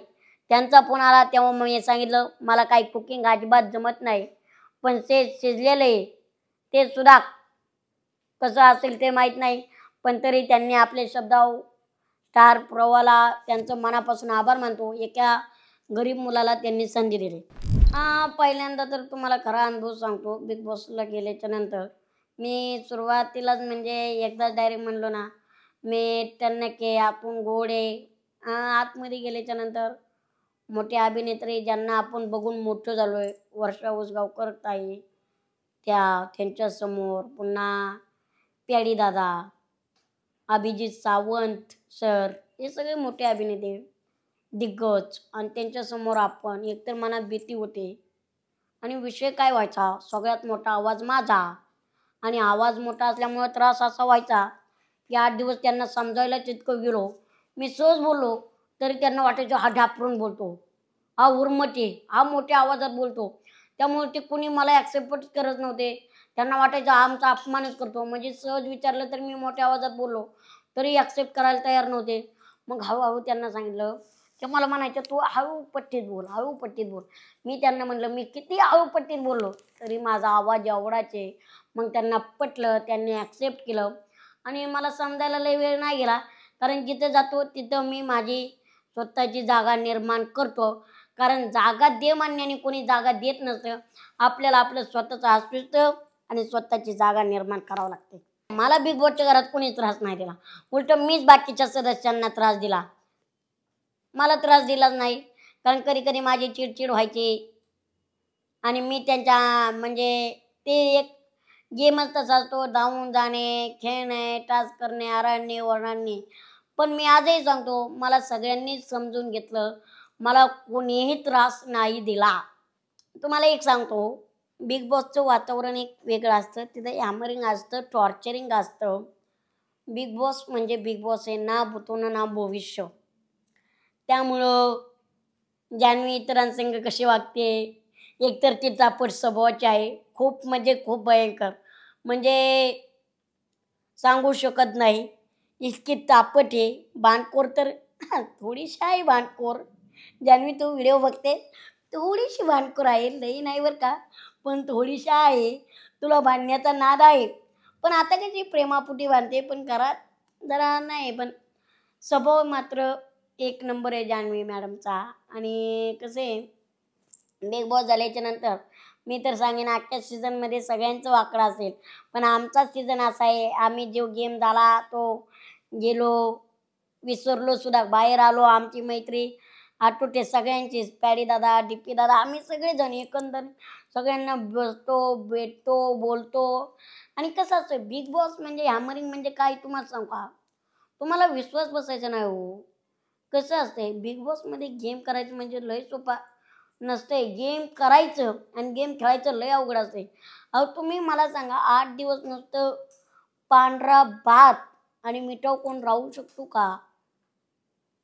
त्यांचा फोन आला तेव्हा मी सांगितलं मला काही कुकिंग अजिबात जमत नाही. पण ते शिजलेलं आहे ते सुद्धा कसं असेल ते माहीत नाही. पण तरी त्यांनी आपले शब्दावर स्टार प्रवाहाला त्यांचं मनापासून आभार मानतो. एका गरीब मुलाला त्यांनी संधी दिली. पहिल्यांदा तर तुम्हाला खरा अनुभव सांगतो. बिग बॉसला गेल्याच्या नंतर मी सुरुवातीलाच म्हणजे एकदाच डायरेक्ट म्हणलो ना मी त्यांना की आपण गोड आहे. आतमध्ये गेल्याच्या नंतर मोठे अभिनेत्री ज्यांना आपण बघून मोठं झालो आहे, वर्षा उसगावकर ताई, त्यांच्यासमोर पुन्हा प्याडी दादा, अभिजित सावंत सर, हे सगळे मोठे अभिनेते दिग्गज. आणि त्यांच्यासमोर आपण एकतर मनात भीती होते आणि विषय काय व्हायचा, सगळ्यात मोठा आवाज माझा. आणि आवाज मोठा असल्यामुळे त्रास असा व्हायचा की 8 दिवस त्यांना समजायला तितकं गेलो, मी सहज बोललो तरी त्यांना वाटायचं हा ढापरून बोलतो, हा उर्मटे, हा मोठ्या आवाजात बोलतो. त्यामुळे ते कुणी मला ॲक्सेप्टच करत नव्हते. त्यांना वाटायचं हा आमचा अपमानच करतो. म्हणजे सहज विचारलं तर मी मोठ्या आवाजात बोललो तरी ॲक्सेप्ट करायला तयार नव्हते. मग हळूहळू त्यांना सांगितलं, ते मला म्हणायचं तू हळू पट्टीत बोल, हळू पट्टीत बोल. मी त्यांना म्हणलं मी किती हळू पट्टीत बोललो तरी माझा आवाज एवढाच आहे. मग त्यांना पटलं, त्यांनी ॲक्सेप्ट केलं आणि मला समजायला लय वेळ नाही गेला. कारण जिथे जातो तिथं मी माझी स्वतःची जागा निर्माण करतो. कारण जागा दे मान्याने कोणी जागा देत नसतं. आपल्याला आपलं स्वतःचं अस्तित्व आणि स्वतःची जागा निर्माण करावं लागते. मला बिग बॉसच्या घरात कोणी त्रास नाही दिला, उलट मीच बाकीच्या सदस्यांना त्रास दिला. मला त्रास दिलाच नाही, कारण कधी कधी माझी चिडचिड व्हायची आणि मी त्यांच्या म्हणजे ते एक गेमच तसा असतो, धावून जाणे, खेळणे, टास्क करणे, आरडणे ओरडणे. पण मी आजही सांगतो, मला सगळ्यांनी समजून घेतलं, मला कोणीही त्रास नाही दिला. तुम्हाला एक सांगतो, बिग बॉसचं वातावरण एक वेगळं असतं. तिथं हॅमरिंग असतं, टॉर्चरिंग असतं. बिग बॉस म्हणजे बिग बॉस आहे, ना भूतोनं ना भविष्य. त्यामुळं जान्हवी इतरांसंग कशी वागते, एकतर ती तापट स्वभावाची आहे, खूप म्हणजे खूप भयंकर, म्हणजे सांगू शकत नाही इतकी तापट आहे. भांडखोर तर थोडीशी आहे भांडखोर. जान्हवी तू व्हिडिओ बघते, थोडीशी भांडखोर आहे, लई नाही बरं का, पण थोडीशी आहे. तुला भांडण्याचा नाद आहे, पण आता कशी प्रेमापुटी भांडते, पण घरात जरा नाही. पण स्वभाव मात्र एक नंबर आहे जान्हवी मॅडमचा. आणि कसं आहे, बिग बॉस झाल्याच्या नंतर मी तर सांगेन आजच्या सीझनमध्ये सगळ्यांचं वाकडं असेल, पण आमचा सीझन असा आहे, आम्ही जो गेम झाला तो गेलो, विसरलो सुद्धा, बाहेर आलो. आमची मैत्री आटोटे सगळ्यांची, पॅडी दादा, डिप्पी दादा, आम्ही सगळेजण एकंदर सगळ्यांना बसतो, भेटतो, बोलतो. आणि कसं असतं बिग बॉस म्हणजे हॅमरिंग म्हणजे काय तुम्हाला सांगू का, तुम्हाला विश्वास बसायचा नाही हो. कसं असतंय बिग बॉसमध्ये गेम करायचं म्हणजे लय सोपा नसतंय. गेम करायचं आणि गेम खेळायचं लय अवघड असते. अहो तुम्ही मला सांगा, 8 दिवस नुसतं पांढरा भात आणि मिठाव कोण राहू शकतो का?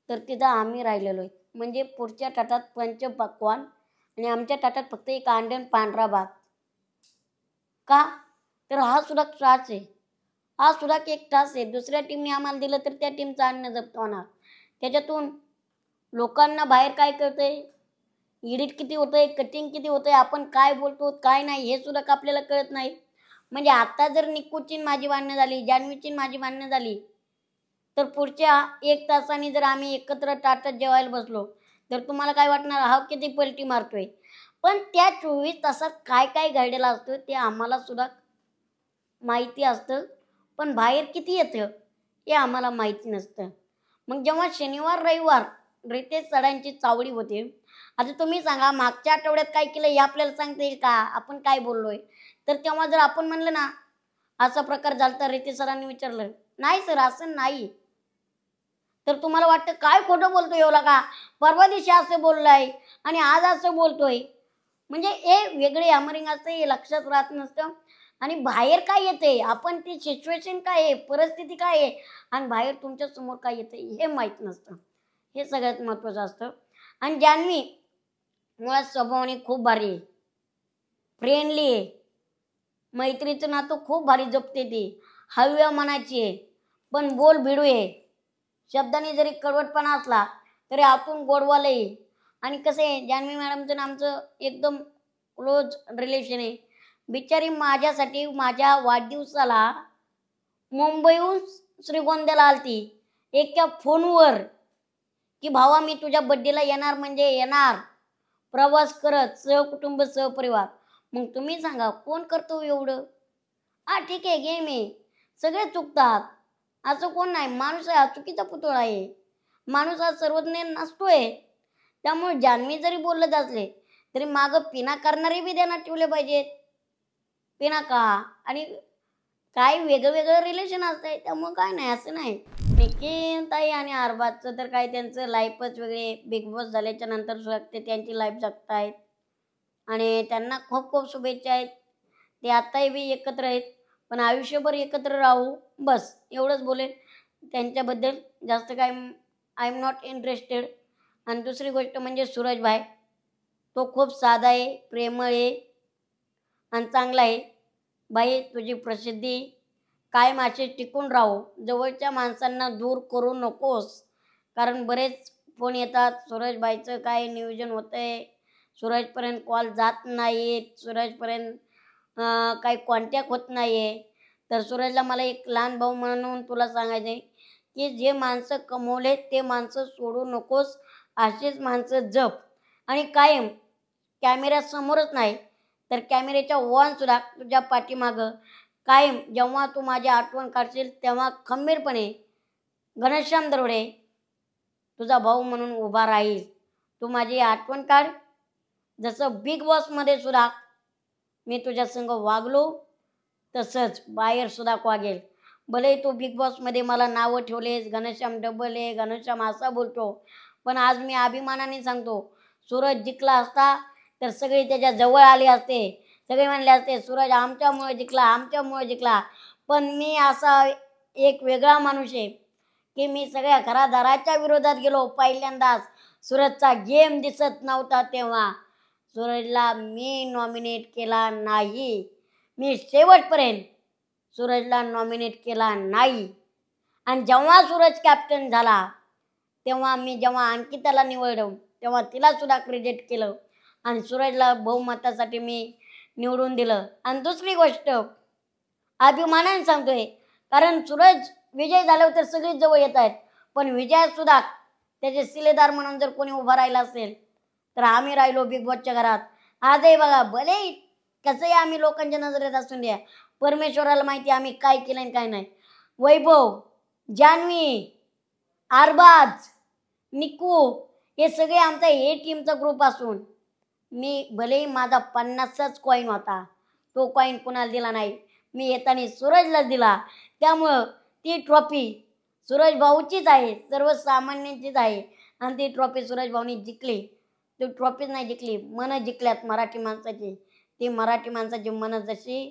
तर तिथं आम्ही राहिलेलो आहे. म्हणजे पुढच्या ताटात पंचपक्वान्न आणि आमच्या ताटात फक्त एक अंडे आणि पांढरा भात. का? तर हा सुद्धा त्रास आहे, हा सुद्धा एक त्रास आहे. दुसऱ्या टीमने आम्हाला दिलं तर त्या टीमचं अन्न जप्त होणार. त्याच्यातून लोकांना बाहेर काय कळतंय, एडिट किती होतंय, कटिंग किती होतंय, आपण काय बोलतो काय नाही हे सुद्धा आपल्याला कळत नाही. म्हणजे आता जर निक्कूची माझी भांडणं झाली, जान्हवीची माझी भांडणं झाली, तर पुढच्या 1 तासाने जर आम्ही एकत्र ताटात जेवायला बसलो तर तुम्हाला काय वाटणार, हा किती पलटी मारतोय. पण त्या 24 तासात काय काय घडलेलं असतं ते आम्हाला सुद्धा माहिती असतं, पण बाहेर किती येतं हे आम्हाला माहिती नसतं. मग जेव्हा शनिवार रविवार रितेश चढांची चावडी होते, आता तुम्ही सांगा मागच्या आठवड्यात काय केलं हे आपल्याला सांगता येईल का, आपण काय बोललोय. तर तेव्हा जर आपण म्हणलं ना असा प्रकार झाला, तर रितेश सरांनी विचारलं नाही सर असं नाही, तर तुम्हाला वाटतं काय खोटं बोलतोय एवढा का, परवा दिवशी असं बोललाय आणि आज असं बोलतोय. म्हणजे हे वेगळे हॅमरिंग असतं, हे लक्षात राहत नसतं. आणि बाहेर काय येते, आपण ती सिच्युएशन काय आहे, परिस्थिती काय आहे आणि बाहेर तुमच्या समोर काय येते हे माहीत नसतं. हे सगळ्यात महत्त्वाचं असतं. आणि जान्हवी मुळात स्वभावाने खूप भारी आहे, फ्रेंडली आहे, मैत्रीचं नातं खूप भारी जपते ती, हळव्या मनाची आहे, पण बोल भिडू आहे. शब्दाने जरी कडवटपणा असला तरी आतून गोडवाला आहे. आणि कसं आहे जान्हवी मॅडमचं आमचं एकदम क्लोज रिलेशन आहे. बिचारी माझ्यासाठी माझ्या वाढदिवसाला मुंबईहून श्रीगोंद्याला आलती एका फोनवर, की भावा मी तुझ्या बड्डेला येणार म्हणजे येणार, प्रवास करत सहकुटुंब सहपरिवार. मग तुम्ही सांगा कोण करतो एवढं. हा ठीक आहे गेम आहे, सगळे चुकतात, असं कोण नाही, माणूस आहे हा चुकीचा पुतळा आहे, माणूस हा सर्वज्ञ नसतोय. त्यामुळे जान्हवी जरी बोलत असले तरी मागं पिना करणारे बी ध्यानात ठेवले पाहिजेत. पिना का आणि काय वेगळं वेगळं रिलेशन असतंय, त्यामुळं काय नाही असं नाही. निखिलताई आणि अरबाजचं तर काय त्यांचं लाईफच वेगळे. बिग बॉस झाल्याच्या नंतर सुद्धा ते त्यांची लाईफ जगतायत आणि त्यांना खूप खूप शुभेच्छा आहेत. ते आत्ताही बी एकत्र आहेत, पण आयुष्यभर एकत्र राहू बस एवढंच बोलेल. त्यांच्याबद्दल जास्त काय आय एम नॉट इंटरेस्टेड. आणि दुसरी गोष्ट म्हणजे सूरज भाई, तो खूप साधा आहे, प्रेमळ आहे आणि चांगला आहे. बाई तुझी प्रसिद्धी कायम अशी टिकून राहू. जवळच्या माणसांना दूर करू नकोस, कारण बरेच फोन येतात सूरजबाईचं काय नियोजन होतंय, सूरजपर्यंत कॉल जात नाहीत, सूरजपर्यंत काही कॉन्टॅक्ट होत नाही आहे. तर सूरजला मला एक लहान भाऊ म्हणून तुला सांगायचं आहे की जे माणसं कमवले ते माणसं सोडू नकोस, अशीच माणसं जप. आणि कायम कॅमेऱ्यासमोरच नाही तर कॅमेऱ्याच्या सुद्धा तुझ्या पाठीमागं कायम जेव्हा तू माझी आठवण काढशील तेव्हा खंबीरपणे घनश्याम दरोडे तुझा भाऊ म्हणून उभा राहील. तू माझी आठवण काढ. जसं बिग बॉसमध्ये सुद्धा मी तुझ्या संग वागलो तसंच बाहेर सुद्धा वागेल. भले तू बिग बॉसमध्ये मला नावं ठेवलेस, घनश्याम डबल आहे, घनश्याम असा बोलतो, पण आज मी अभिमानाने सांगतो सूरज जिंकला असता तर सगळे त्याच्या जवळ आले असते, सगळे म्हणले असते सूरज आमच्यामुळे जिंकला, आमच्यामुळे जिंकला. पण मी असा एक वेगळा माणूस आहे की मी सगळ्या घरादाराच्या विरोधात गेलो. पहिल्यांदाच सूरजचा गेम दिसत नव्हता तेव्हा सूरजला मी नॉमिनेट केला नाही. मी शेवटपर्यंत सूरजला नॉमिनेट केला नाही. आणि जेव्हा सूरज कॅप्टन झाला तेव्हा मी जेव्हा अंकिताला निवडलं तेव्हा तिला सुद्धा क्रेडिट केलं आणि सूरजला बहुमतासाठी मी निवडून दिलं. आणि दुसरी गोष्ट अभिमानाने सांगतोय, कारण सूरज विजय झाल्यावर तर सगळीच जवळ येत आहेत, पण विजयात सुद्धा त्याचे शिलेदार म्हणून जर कोणी उभा राहिला असेल तर आम्ही राहिलो बिग बॉसच्या घरात. आजही बघा, भले कसंही आम्ही लोकांच्या नजरेत असून द्या, परमेश्वराला माहिती आम्ही काय केलं आणि काय नाही. वैभव, जान्हवी, अरबाज, निकू हे सगळे आमचा ए टीमचा ग्रुप असून मी भलेही माझा 50च कॉईन होता, तो कॉईन कुणाला दिला नाही, मी येताना सूरजला दिला. त्यामुळं ती ट्रॉफी सूरज भाऊचीच आहे, सर्वसामान्यांचीच आहे. आणि ती ट्रॉफी सूरज भाऊनी जिंकली. ती ट्रॉफीच नाही जिंकली, मन जिंकल्यात मराठी माणसाची. ती मराठी माणसाची मन जशी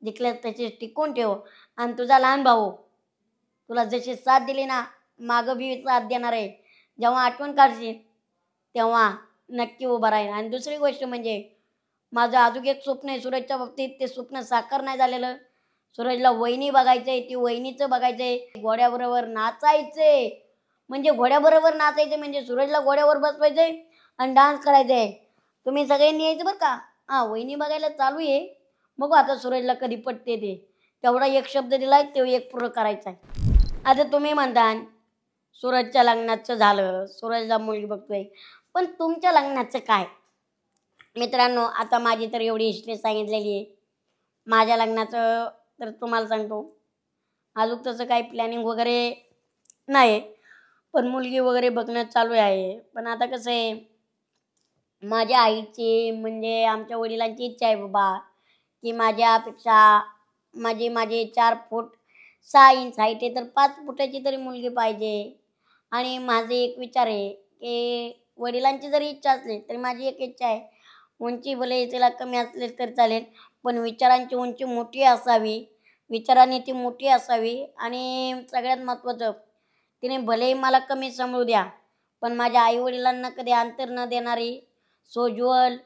जिंकल्यात तशी टिकून ठेव. आणि तुझा लहान भाऊ तुला जशी साथ दिली ना, मागं बी साथ देणार आहे. जेव्हा आठवण काढशील तेव्हा नक्की उभा राहील. आणि दुसरी गोष्ट म्हणजे माझं अजून एक स्वप्न आहे सूरजच्या बाबतीत, ते स्वप्न साकार नाही झालेलं. सूरजला वहिनी बघायचंय, ती वहिनीचं बघायचंय, घोड्याबरोबर नाचायचंय. म्हणजे घोड्याबरोबर नाचायचं म्हणजे सूरजला घोड्यावर बसवायचंय आणि डान्स करायचंय. तुम्ही सगळ्यांनी यायचं बरं का. वहिनी बघायला चालू आहे, बघू आता सूरजला कधी पटते ते. तेवढा एक शब्द दिलाय, तो एक पूर्ण करायचा आहे. आता तुम्ही म्हणता सूरजच्या लग्नाचं झालं, सूरजला मुलगी बघतोय, पण तुमच्या लग्नाचं काय? मित्रांनो, आता माझी तर एवढी हिस्ट्री सांगितलेली आहे. माझ्या लग्नाचं तर तुम्हाला सांगतो, अजून तसं काही प्लॅनिंग वगैरे नाही, पण मुलगी वगैरे बघणं चालू आहे. पण आता कसं आहे, माझ्या आईची म्हणजे आमच्या वडिलांची इच्छा आहे बाबा की माझ्यापेक्षा माझे 4 फूट 6 इंच हाईट आहे, तर 5 फुटाची तरी मुलगी पाहिजे. आणि माझे एक विचार आहे की वडिलांची जरी इच्छा असली तरी माझी एक इच्छा आहे, उंची भले तिला कमी असले तर चालेल, पण विचारांची उंची मोठी असावी, विचारांनी ती मोठी असावी. आणि सगळ्यात महत्त्वाचं, तिने भलेही मला कमी सांभाळू द्या, पण माझ्या आईवडिलांना कधी अंतर न देणारी, सोज्वल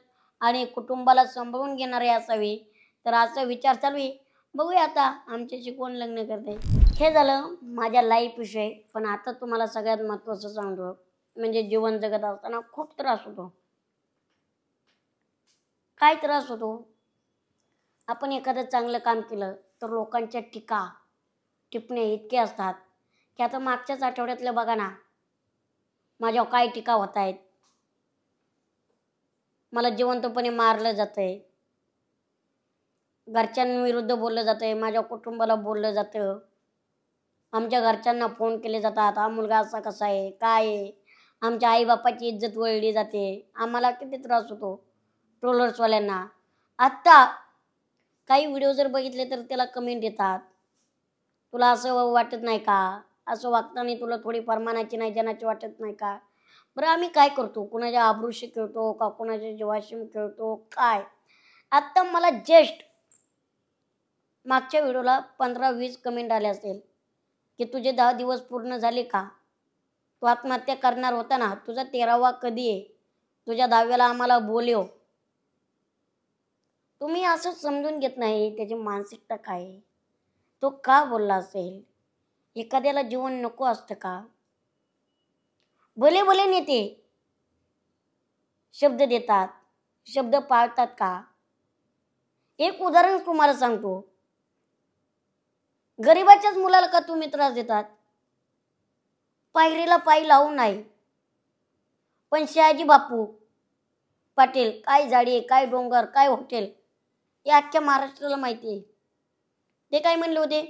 आणि कुटुंबाला सांभाळून घेणारी असावी. तर असा विचार चालू आहे. बघूया आता आमच्याशी कोण लग्न करते. हे झालं माझ्या लाईफ विषय. पण आता तुम्हाला सगळ्यात महत्त्वाचं सांगतो, म्हणजे जीवन जगत असताना खूप त्रास होतो. काय त्रास होतो? आपण एखादं चांगलं काम केलं तर लोकांच्या टिपणे इतके असतात की आता मागच्याच आठवड्यातलं बघा ना, माझ्यावर काय टीका होत आहेत. मला जिवंतपणे मारलं जातंय, घरच्यांविरुद्ध बोललं जातंय, माझ्या कुटुंबाला बोललं जातं, आमच्या घरच्यांना फोन केले जातात, हा मुलगा असा कसा आहे, काय आहे. आमच्या आईबापाची इज्जत वळली जाते, आम्हाला किती त्रास होतो ट्रोलर्सवाल्यांना. आत्ता काही व्हिडिओ जर बघितले तर त्याला कमेंट येतात, तुला असं वाटत नाही का, असं वागताना तुला थोडी परमानाची नाही जनाची वाटत नाही का. बरं आम्ही काय करतो, कुणाच्या आबरूशी खेळतो का कुणाच्या जीवाशी खेळतो काय. आत्ता मला जस्ट मागच्या व्हिडिओला 15-20 कमेंट आले असेल की तुझे 10 दिवस पूर्ण झाले का, तू आत्महत्या करणार होता ना, तुझा 13वा कधी आहे, तुझ्या 10व्याला आम्हाला बोलव. तुम्ही असं समजून घेत नाही त्याची मानसिकता काय आहे, तो का बोलला असेल. एखाद्याला जीवन नको असतं का. भले भले नेते शब्द देतात, शब्द पाळतात का. एक उदाहरण तुम्हाला सांगतो, गरीबाच्याच मुलाला का तुम्ही त्रास देतात. पायरीला पाय लावू नाही, पण शहाजी बापू पाटील काय झाडी काय डोंगर काय हॉटेल हे अख्ख्या महाराष्ट्राला माहिती आहे. ते काय म्हणले होते,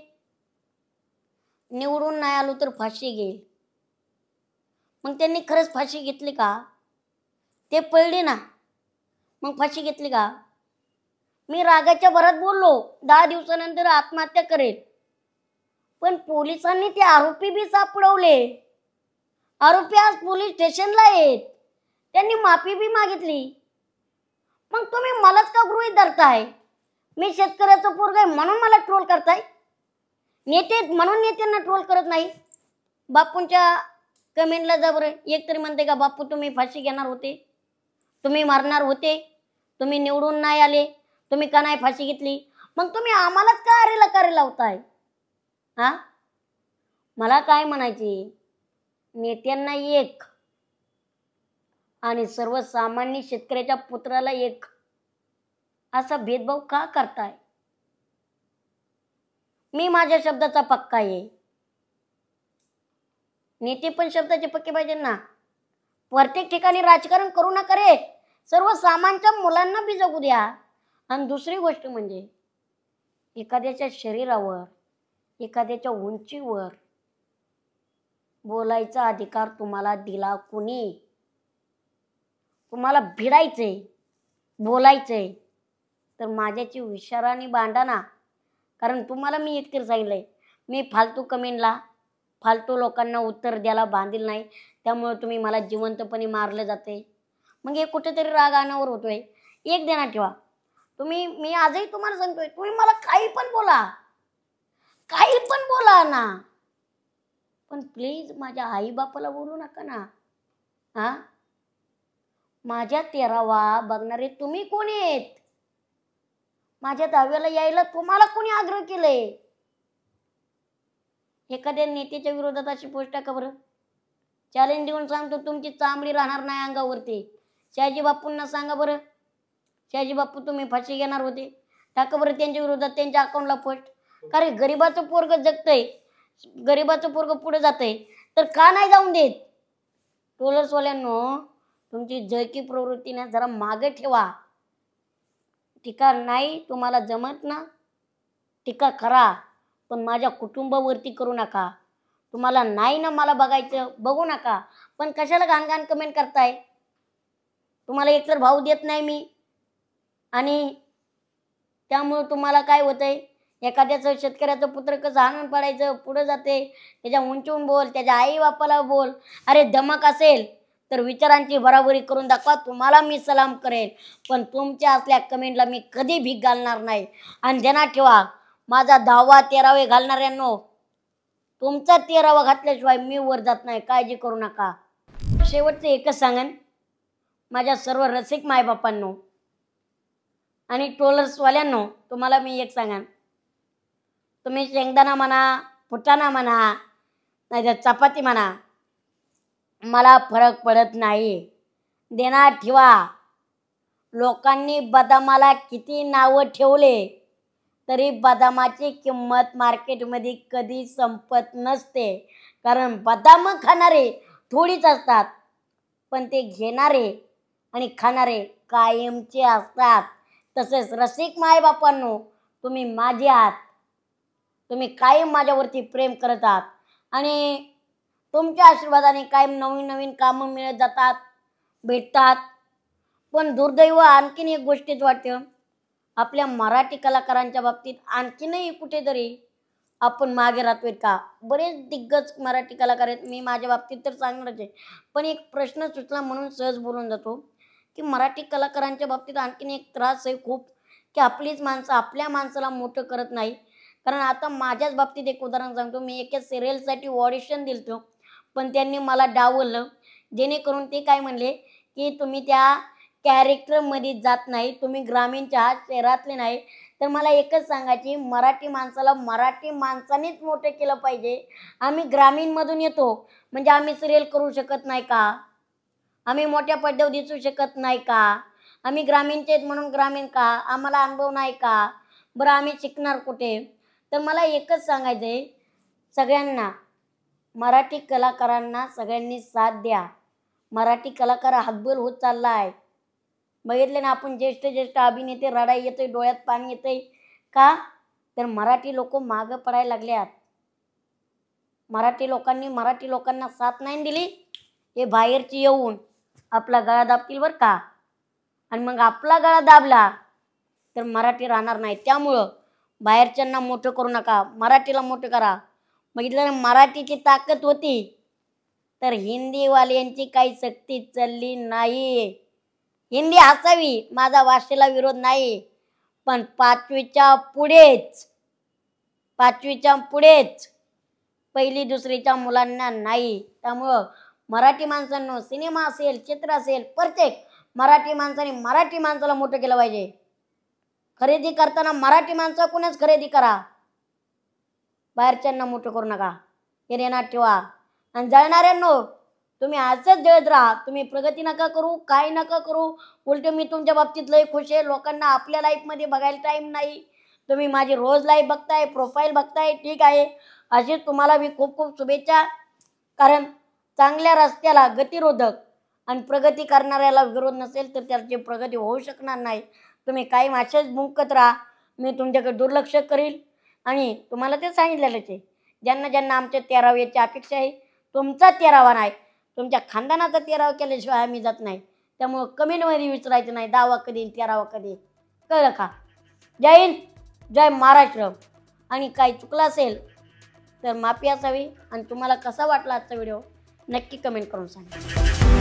निवडून नाही आलो तर फाशी घेईल. मग त्यांनी खरंच फाशी घेतली का. ते पळले ना, मग फाशी घेतली का. मी रागाच्या भरात बोललो 10 दिवसानंतर आत्महत्या करेल, पण पोलिसांनी ते आरोपी बी सापडवले. आरोपी आज पोलीस स्टेशनला आहेत, त्यांनी माफी बी मागितली. मग तुम्ही मलाच का गृहीत धरताय. मी शेतकऱ्याचं पोरग आहे म्हणून मला ट्रोल करताय. नेते म्हणून नेत्यांना ट्रोल करत नाही. बापूंच्या कमेंटला जा बरं, एक तरी म्हणते का बापू तुम्ही फाशी घेणार होते, तुम्ही मारणार होते, तुम्ही निवडून नाही आले, तुम्ही का नाही फाशी घेतली. मग तुम्ही आम्हालाच का अरेला करे लावताय. हा मला काय म्हणायची, नेत्यांना एक आणि सर्वसामान्य शेतकऱ्याच्या पुत्राला एक असा भेदभाव का करताय. मी माझ्या शब्दाचा पक्का आहे, नेते पण शब्दाचे पक्के पाहिजे ना. प्रत्येक ठिकाणी राजकारण करू नका रे, सर्वसामान्यांच्या मुलांना बी जगू द्या. आणि दुसरी गोष्ट म्हणजे एखाद्याच्या शरीरावर एखाद्याच्या उंचीवर बोलायचा अधिकार तुम्हाला दिला कुणी. तुम्हाला भिडायचंय बोलायचंय तर माझ्याची विचाराने बांधा ना. कारण तुम्हाला मी एकतर सांगितलंय, मी फालतू कमेंटला फालतू लोकांना उत्तर द्यायला बांधील नाही. त्यामुळे तुम्ही मला जिवंतपणे मारले जाते. मग हे कुठेतरी राग अनावर होतोय. एक ध्यानात ठेवा, मी आजही तुम्हाला सांगतोय, तुम्ही मला काही पण बोला, काही पण बोला ना, पण प्लीज माझ्या आई बापाला बोलू नका ना. हा माझ्या 13वा बघणारे तुम्ही कोण आहेत. माझ्या 10व्याला यायला तुम्हाला कोणी आग्रह केलंय. एखाद्या नेत्याच्या विरोधात अशी पोस्ट टाका बरं, चॅलेंज देऊन सांगतो तुमची चांबडी राहणार नाही अंगावरती. शहाजी बापूंना सांगा बरं, शहाजी बापू तुम्ही फाशी घेणार होते, टाका बरं त्यांच्या विरोधात त्यांच्या अकाउंटला पोस्ट. कारण गरीबाचं पोरग जगतंय, गरीबाचं पोरग पुढे जातंय तर का नाही जाऊन देत. ट्रोलर्सवाल्यांनो तुमची जळकी प्रवृत्तीने जरा मागे ठेवा. टीका नाही तुम्हाला जमत ना, टीका करा, पण माझ्या कुटुंबावरती करू नका. तुम्हाला नाही ना मला बघायचं बघू नका, पण कशाला घाण कमेंट करताय. तुम्हाला एकतर भाव देत नाही मी, आणि त्यामुळे तुम्हाला काय होतंय, एखाद्याचं शेतकऱ्याचं पुत्र कसं हाणून पडायचं, पुढे जाते त्याच्या उंचून बोल, त्याच्या आई बापाला बोल. अरे धमक असेल तर विचारांची बराबरी करून दाखवा, तुम्हाला मी सलाम करेन. पण तुमच्या असल्या कमेंटला मी कधी भीक घालणार नाही. आणि ध्यानात ठेवा, माझा 10वा 13वे घालणाऱ्यांनो, तुमचा 13वा घातल्याशिवाय मी वर जात नाही, काळजी करू नका. शेवटचं एकच सांगन माझ्या सर्व रसिक मायबापांनो आणि ट्रोलर्सवाल्यांनो, तुम्हाला मी एक सांगन, तुम्ही शेंगदाणा म्हणा, फुटाणा म्हणा, नाहीतर चपाती म्हणा, मला फरक पडत नाही. ध्यानात ठेवा, लोकांनी बदामाला किती नावं ठेवले तरी बदामाची किंमत मार्केटमध्ये कधी संपत नसते. कारण बदाम खाणारे थोडीच असतात, पण ते घेणारे आणि खाणारे कायमचे असतात. तसेच रसिक मायबापांनो, तुम्ही माझे आहात, तुम्ही कायम माझ्यावरती प्रेम करत आहात. आणि तुमच्या आशीर्वादाने कायम नवीन नवीन कामं मिळत जातात, भेटतात. पण दुर्दैव आणखीन एक गोष्टीच वाटतं, आपल्या मराठी कलाकारांच्या बाबतीत आणखीनही कुठेतरी आपण मागे राहतोय का? बरेच दिग्गज मराठी कलाकार आहेत, मी माझ्या बाबतीत तर सांगणारच आहे. पण एक प्रश्न सुचला म्हणून सहज बोलून जातो, की मराठी कलाकारांच्या बाबतीत आणखीन एक त्रास आहे खूप, की आपलीच माणसं आपल्या माणसाला मोठं करत नाही. कारण आता माझ्याच बाबतीत एक उदाहरण सांगतो. मी एका सिरियलसाठी ऑडिशन दिलं, पण त्यांनी मला डावललं. जेणेकरून ते काय म्हणले, की तुम्ही त्या कॅरेक्टरमध्ये जात नाही, तुम्ही ग्रामीणच्या आहात, शहरातले नाही. तर मला एकच सांगायची, मराठी माणसाला मराठी माणसानेच मोठं केलं पाहिजे. आम्ही ग्रामीणमधून येतो म्हणजे आम्ही सिरियल करू शकत नाही का? आम्ही मोठ्या पडद्यावर दिसू शकत नाही का? आम्ही ग्रामीणचे आहेत म्हणून ग्रामीण का? आम्हाला अनुभव नाही का? बरं आम्ही शिकणार कुठे? तर मला एकच सांगायचं आहे सगळ्यांना, मराठी कलाकारांना सगळ्यांनी साथ द्या. मराठी कलाकार हतबल होत चालला आहे. बघितले ना आपण, ज्येष्ठ ज्येष्ठ अभिनेते रडाई येते, डोळ्यात पाणी येते का? तर मराठी लोक मागं पडायला लागल्यात. मराठी लोकांना साथ नाही दिली, हे बाहेरची येऊन आपला गळा दाबतील बरं का. आणि मग आपला गळा दाबला तर मराठी राहणार नाही. त्यामुळं बाहेरच्यांना मोठं करू नका, मराठीला मोठं करा. बघितलं ना, मराठीची ताकद होती तर हिंदीवाल्यांची काही सक्ती चालली नाही. हिंदी असावी, माझा भाषेला विरोध नाही, पण पाचवीच्या पुढेच पहिली दुसरीच्या मुलांना नाही. त्यामुळं मराठी माणसांनो, सिनेमा असेल, चित्र असेल, प्रत्येक मराठी माणसाने मराठी माणसाला मोठं केलं पाहिजे. खरेदी करताना मराठी माणसाकडूनच खरेदी करा, बाहेरच्यांना मोठं करू नका. हे ध्यानात ठेवा. आणि जळणाऱ्यांनो, तुम्ही असंच जळत राहा. तुम्ही प्रगती नका करू, काय नका करू. उलट मी तुमच्या बाबतीत लय खुश आहे. लोकांना आपल्या लाईफमध्ये बघायला टाईम नाही. तुम्ही माझी रोज लाईफ बघताय, प्रोफाईल बघताय, ठीक आहे. अशी तुम्हाला मी खूप खूप शुभेच्छा. कारण चांगल्या रस्त्याला गतिरोधक आणि प्रगती करणाऱ्याला विरोध नसेल तर त्याची प्रगती होऊ शकणार नाही. तुम्ही काही असेच मुंकत राहा, मी तुमच्याकडे दुर्लक्ष करील. आणि तुम्हाला ते सांगितलेलंच आहे, ज्यांना ज्यांना आमच्या 13वी याची अपेक्षा आहे, तुमचा 13वा नाही, तुमच्या खानदानाचा 13वा केल्याशिवाय आम्ही जात नाही. त्यामुळं कमेंटमध्ये विचारायचं नाही 10वा कधी 13वा कधी, कळलं का? जय हिंद, जय महाराष्ट्र. आणि काही चुकलं असेल तर माफी असावी. आणि तुम्हाला कसा वाटला आजचा व्हिडिओ नक्की कमेंट करून सांगा.